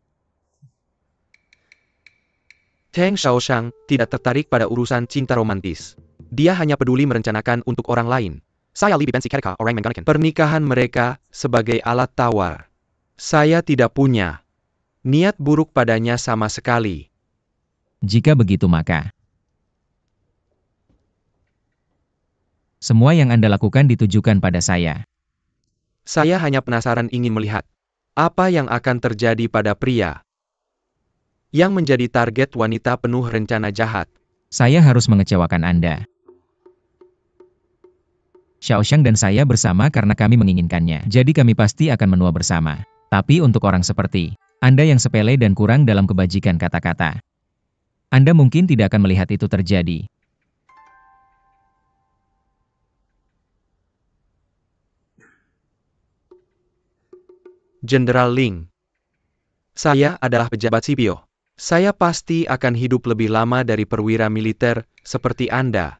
Speaker 1: Teng Xiaoxiang tidak tertarik pada urusan cinta romantis. Dia hanya peduli merencanakan untuk orang lain. Saya lebih benci ketika orang menggunakan pernikahan mereka sebagai alat tawar. Saya tidak punya niat buruk padanya sama sekali.
Speaker 4: Jika begitu maka, semua yang Anda lakukan ditujukan pada saya.
Speaker 1: Saya hanya penasaran ingin melihat apa yang akan terjadi pada pria yang menjadi target wanita penuh rencana jahat.
Speaker 4: Saya harus mengecewakan Anda. Xiao Xiang dan saya bersama karena kami menginginkannya. Jadi kami pasti akan menua bersama. Tapi untuk orang seperti Anda yang sepele dan kurang dalam kebajikan kata-kata, Anda mungkin tidak akan melihat itu terjadi.
Speaker 1: Jenderal Ling, saya adalah pejabat sipil. Saya pasti akan hidup lebih lama dari perwira militer seperti Anda.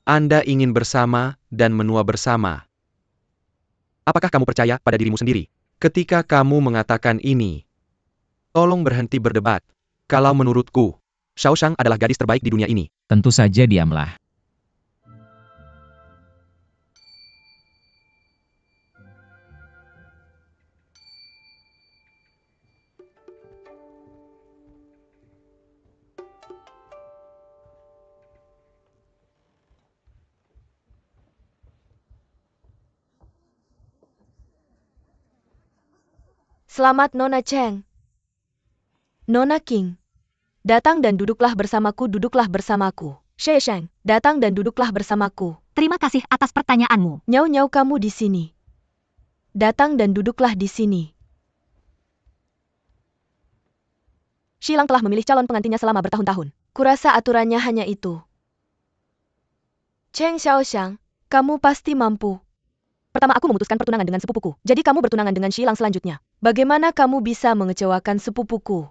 Speaker 1: Anda ingin bersama dan menua bersama. Apakah kamu percaya pada dirimu sendiri ketika kamu mengatakan ini? Tolong berhenti berdebat. Kalau menurutku, Xiao Xiang adalah gadis terbaik di dunia ini.
Speaker 4: Tentu saja diamlah.
Speaker 2: Selamat Nona Cheng. Nona King. Datang dan duduklah bersamaku, duduklah bersamaku. Xie Sheng, datang dan duduklah bersamaku.
Speaker 3: Terima kasih atas pertanyaanmu.
Speaker 2: Nyau-nyau kamu di sini. Datang dan duduklah di sini. Xilang telah memilih calon pengantinnya selama bertahun-tahun. Kurasa aturannya hanya itu. Cheng Xiaoxiang, kamu pasti mampu. Pertama aku memutuskan pertunangan dengan sepupuku. Jadi kamu bertunangan dengan Xilang selanjutnya. Bagaimana kamu bisa mengecewakan sepupuku?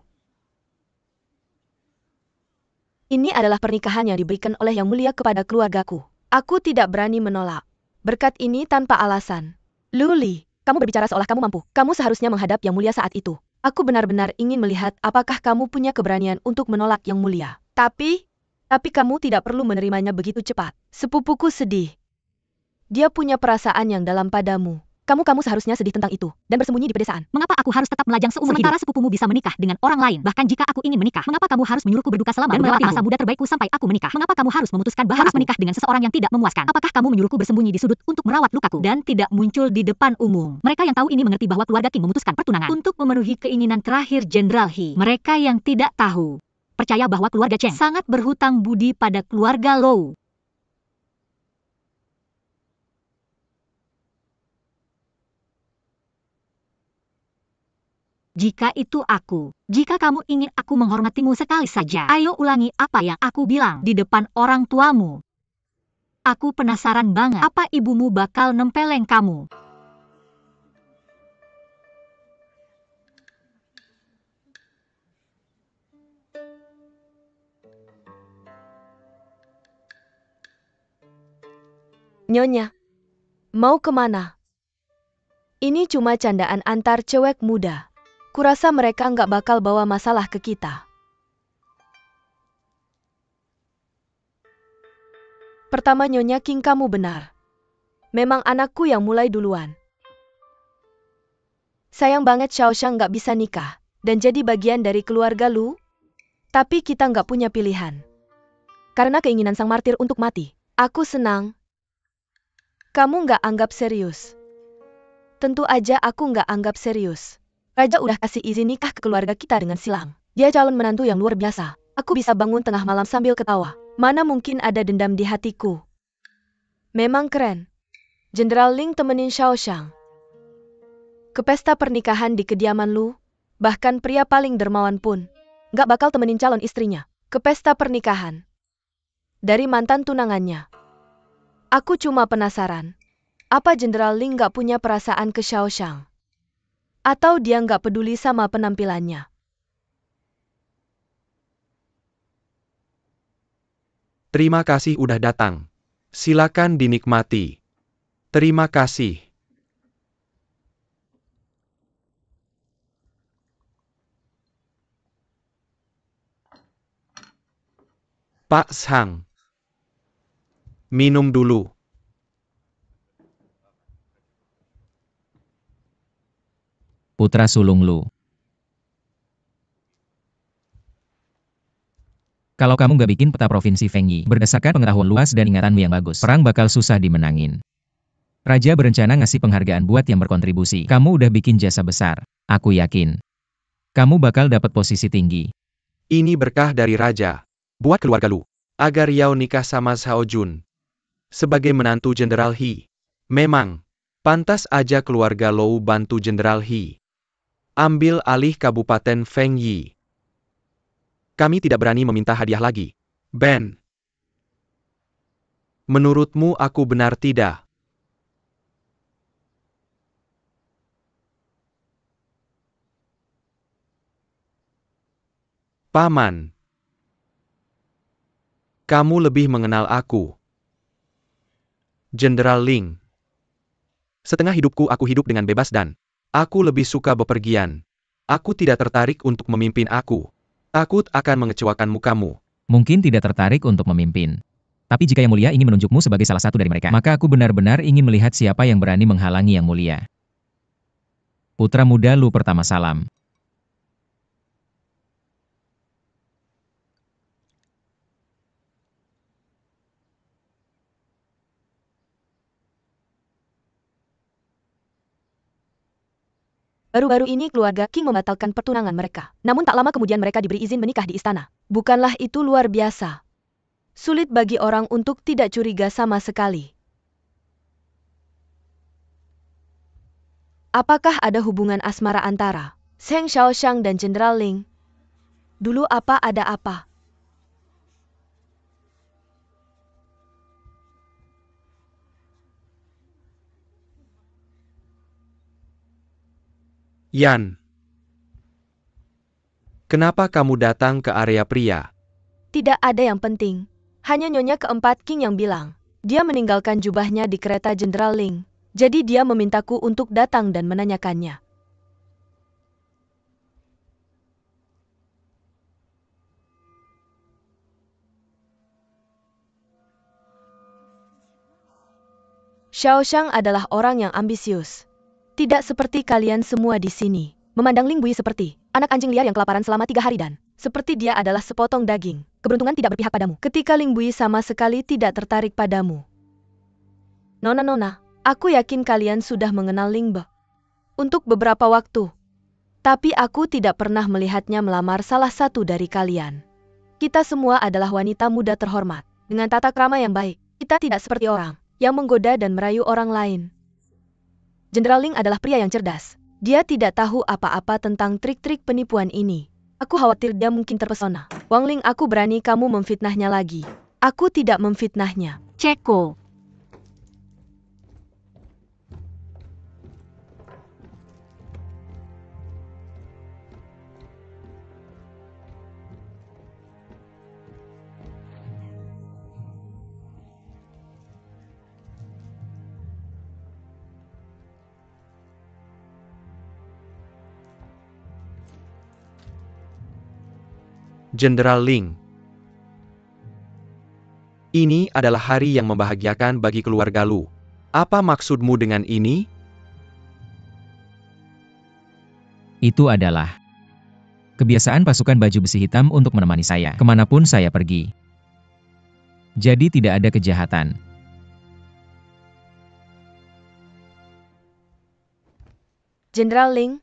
Speaker 2: Ini adalah pernikahan yang diberikan oleh Yang Mulia kepada keluargaku. Aku tidak berani menolak. Berkat ini tanpa alasan. Luli, kamu berbicara seolah kamu mampu. Kamu seharusnya menghadap Yang Mulia saat itu. Aku benar-benar ingin melihat apakah kamu punya keberanian untuk menolak Yang Mulia. Tapi kamu tidak perlu menerimanya begitu cepat. Sepupuku sedih. Dia punya perasaan yang dalam padamu. Kamu seharusnya sedih tentang itu, dan bersembunyi di pedesaan.
Speaker 3: Mengapa aku harus tetap melajang seumur hidup? Sementara sepupumu bisa menikah dengan orang lain. Bahkan jika aku ingin menikah, mengapa kamu harus menyuruhku berduka selama dan melewati masa muda terbaikku sampai aku menikah? Mengapa kamu harus memutuskan bahwa harus menikah dengan seseorang yang tidak memuaskan? Apakah kamu menyuruhku bersembunyi di sudut untuk merawat lukaku dan tidak muncul di depan umum? Mereka yang tahu ini mengerti bahwa keluarga King memutuskan pertunangan untuk memenuhi keinginan terakhir Jenderal He. Mereka yang tidak tahu, percaya bahwa keluarga Cheng sangat berhutang budi pada keluarga Lou. Jika itu aku, jika kamu ingin aku menghormatimu sekali saja, ayo ulangi apa yang aku bilang di depan orang tuamu. Aku penasaran banget, apa ibumu bakal nempeleng kamu?
Speaker 2: Nyonya, mau kemana? Ini cuma candaan antar cewek muda. Kurasa mereka nggak bakal bawa masalah ke kita. Pertama Nyonya King, kamu benar. Memang anakku yang mulai duluan. Sayang banget Xiaoxiang nggak bisa nikah dan jadi bagian dari keluarga Lu. Tapi kita nggak punya pilihan. Karena keinginan sang martir untuk mati. Aku senang. Kamu nggak anggap serius. Tentu aja aku nggak anggap serius. Raja udah kasih izin nikah ke keluarga kita dengan Silang. Dia calon menantu yang luar biasa. Aku bisa bangun tengah malam sambil ketawa. Mana mungkin ada dendam di hatiku. Memang keren. Jenderal Ling temenin Xiaoxiang ke pesta pernikahan di kediaman Lu. Bahkan pria paling dermawan pun nggak bakal temenin calon istrinya ke pesta pernikahan dari mantan tunangannya. Aku cuma penasaran, apa Jenderal Ling nggak punya perasaan ke Xiaoxiang? Atau dia nggak peduli sama penampilannya?
Speaker 1: Terima kasih udah datang. Silakan dinikmati. Terima kasih. Pak Sang. Minum dulu.
Speaker 4: Putra sulung Lu. Kalau kamu gak bikin peta provinsi Fengyi, berdasarkan pengetahuan luas dan ingatanmu yang bagus, perang bakal susah dimenangin. Raja berencana ngasih penghargaan buat yang berkontribusi. Kamu udah bikin jasa besar. Aku yakin. Kamu bakal dapat posisi tinggi.
Speaker 1: Ini berkah dari Raja. Buat keluarga Lu. Agar Yao nikah sama Xiao Jun. Sebagai menantu Jenderal He. Memang. Pantas aja keluarga Lou bantu Jenderal He. Ambil alih Kabupaten Fengyi. Kami tidak berani meminta hadiah lagi. Ben. Menurutmu aku benar tidak? Paman. Kamu lebih mengenal aku. Jenderal Ling. Setengah hidupku aku hidup dengan bebas dan aku lebih suka bepergian. Aku tidak tertarik untuk memimpin aku. Takut akan mengecewakanmu kamu.
Speaker 4: Mungkin tidak tertarik untuk memimpin. Tapi jika Yang Mulia ingin menunjukmu sebagai salah satu dari mereka, maka aku benar-benar ingin melihat siapa yang berani menghalangi Yang Mulia. Putra muda Lu pertama salam.
Speaker 2: Baru-baru ini keluarga Qing membatalkan pertunangan mereka. Namun tak lama kemudian mereka diberi izin menikah di istana. Bukanlah itu luar biasa? Sulit bagi orang untuk tidak curiga sama sekali. Apakah ada hubungan asmara antara Zheng Xiaoxiang dan Jenderal Ling? Dulu apa ada apa?
Speaker 1: Yan. Kenapa kamu datang ke area pria?
Speaker 2: Tidak ada yang penting. Hanya nyonya keempat King yang bilang. Dia meninggalkan jubahnya di kereta Jenderal Ling. Jadi dia memintaku untuk datang dan menanyakannya. Xiaoxiang adalah orang yang ambisius. Tidak seperti kalian semua di sini. Memandang Ling Bui seperti anak anjing liar yang kelaparan selama 3 hari dan seperti dia adalah sepotong daging. Keberuntungan tidak berpihak padamu. Ketika Ling Bui sama sekali tidak tertarik padamu. Nona-nona, aku yakin kalian sudah mengenal Ling Be untuk beberapa waktu. Tapi aku tidak pernah melihatnya melamar salah satu dari kalian. Kita semua adalah wanita muda terhormat. Dengan tata krama yang baik, kita tidak seperti orang yang menggoda dan merayu orang lain. Jenderal Ling adalah pria yang cerdas. Dia tidak tahu apa-apa tentang trik-trik penipuan ini. Aku khawatir dia mungkin terpesona. Wang Ling, aku berani kamu memfitnahnya lagi. Aku tidak memfitnahnya.
Speaker 3: Ceko.
Speaker 1: Jenderal Ling. Ini adalah hari yang membahagiakan bagi keluarga Lu. Apa maksudmu dengan ini?
Speaker 4: Itu adalah kebiasaan pasukan baju besi hitam untuk menemani saya kemanapun saya pergi. Jadi tidak ada kejahatan.
Speaker 2: Jenderal Ling,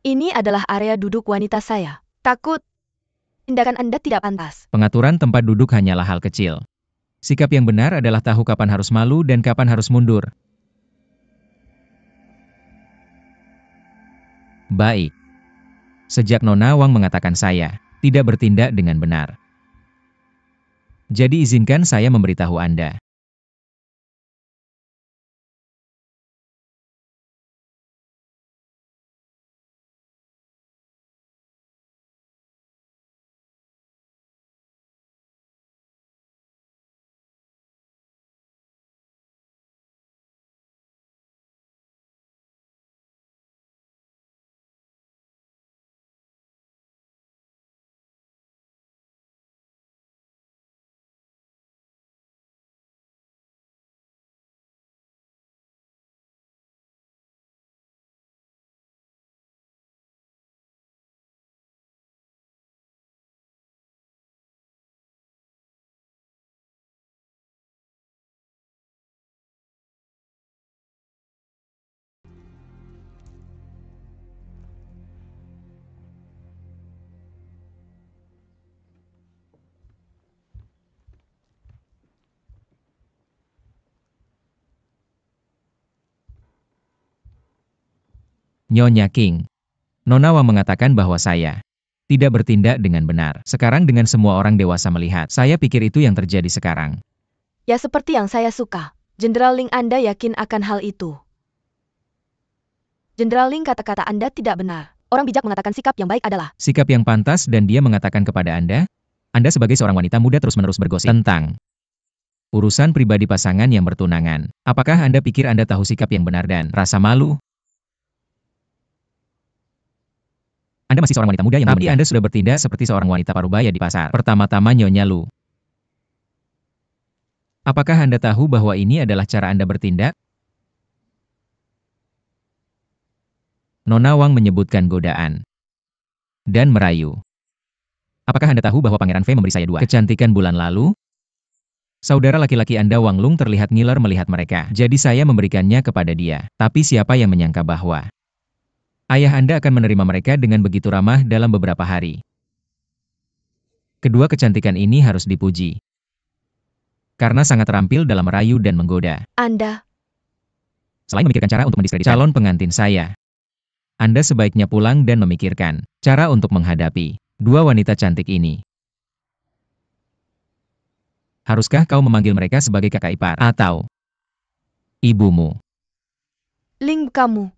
Speaker 2: ini adalah area duduk wanita saya. Takut tindakan Anda tidak pantas.
Speaker 4: Pengaturan tempat duduk hanyalah hal kecil. Sikap yang benar adalah tahu kapan harus malu dan kapan harus mundur. Baik. Sejak Nona Wang mengatakan saya tidak bertindak dengan benar. Jadi izinkan saya memberitahu Anda. Nyonya King. Nona Wang mengatakan bahwa saya tidak bertindak dengan benar. Sekarang dengan semua orang dewasa melihat, saya pikir itu yang terjadi sekarang.
Speaker 2: Ya seperti yang saya suka. Jenderal Ling, Anda yakin akan hal itu? Jenderal Ling, kata-kata Anda tidak benar. Orang bijak mengatakan sikap yang baik adalah
Speaker 4: Sikap yang pantas dan dia mengatakan kepada Anda sebagai seorang wanita muda terus-menerus bergosip tentang urusan pribadi pasangan yang bertunangan. Apakah Anda pikir Anda tahu sikap yang benar dan rasa malu? Anda masih seorang wanita muda yang belum menikah. Anda sudah bertindak seperti seorang wanita parubaya di pasar. Pertama-tama Nyonya Lu. Apakah Anda tahu bahwa ini adalah cara Anda bertindak? Nona Wang menyebutkan godaan dan merayu. Apakah Anda tahu bahwa Pangeran Fei memberi saya 2 kecantikan bulan lalu? Saudara laki-laki Anda Wang Lung terlihat ngiler melihat mereka. Jadi saya memberikannya kepada dia. Tapi siapa yang menyangka bahwa ayah Anda akan menerima mereka dengan begitu ramah dalam beberapa hari. Kedua kecantikan ini harus dipuji. Karena sangat terampil dalam merayu dan menggoda.
Speaker 2: Anda.
Speaker 4: Selain memikirkan cara untuk mendiskreditkan calon pengantin saya, Anda sebaiknya pulang dan memikirkan cara untuk menghadapi 2 wanita cantik ini. Haruskah kau memanggil mereka sebagai kakak ipar atau ibumu?
Speaker 2: Ling, kamu.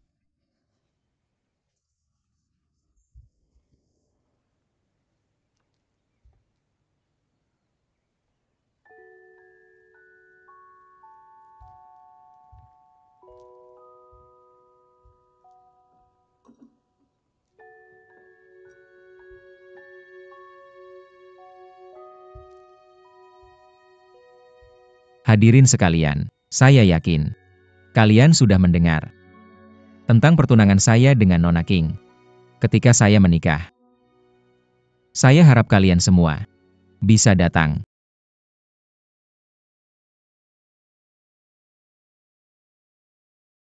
Speaker 4: Hadirin sekalian, saya yakin kalian sudah mendengar tentang pertunangan saya dengan Nona King ketika saya menikah. Saya harap kalian semua bisa datang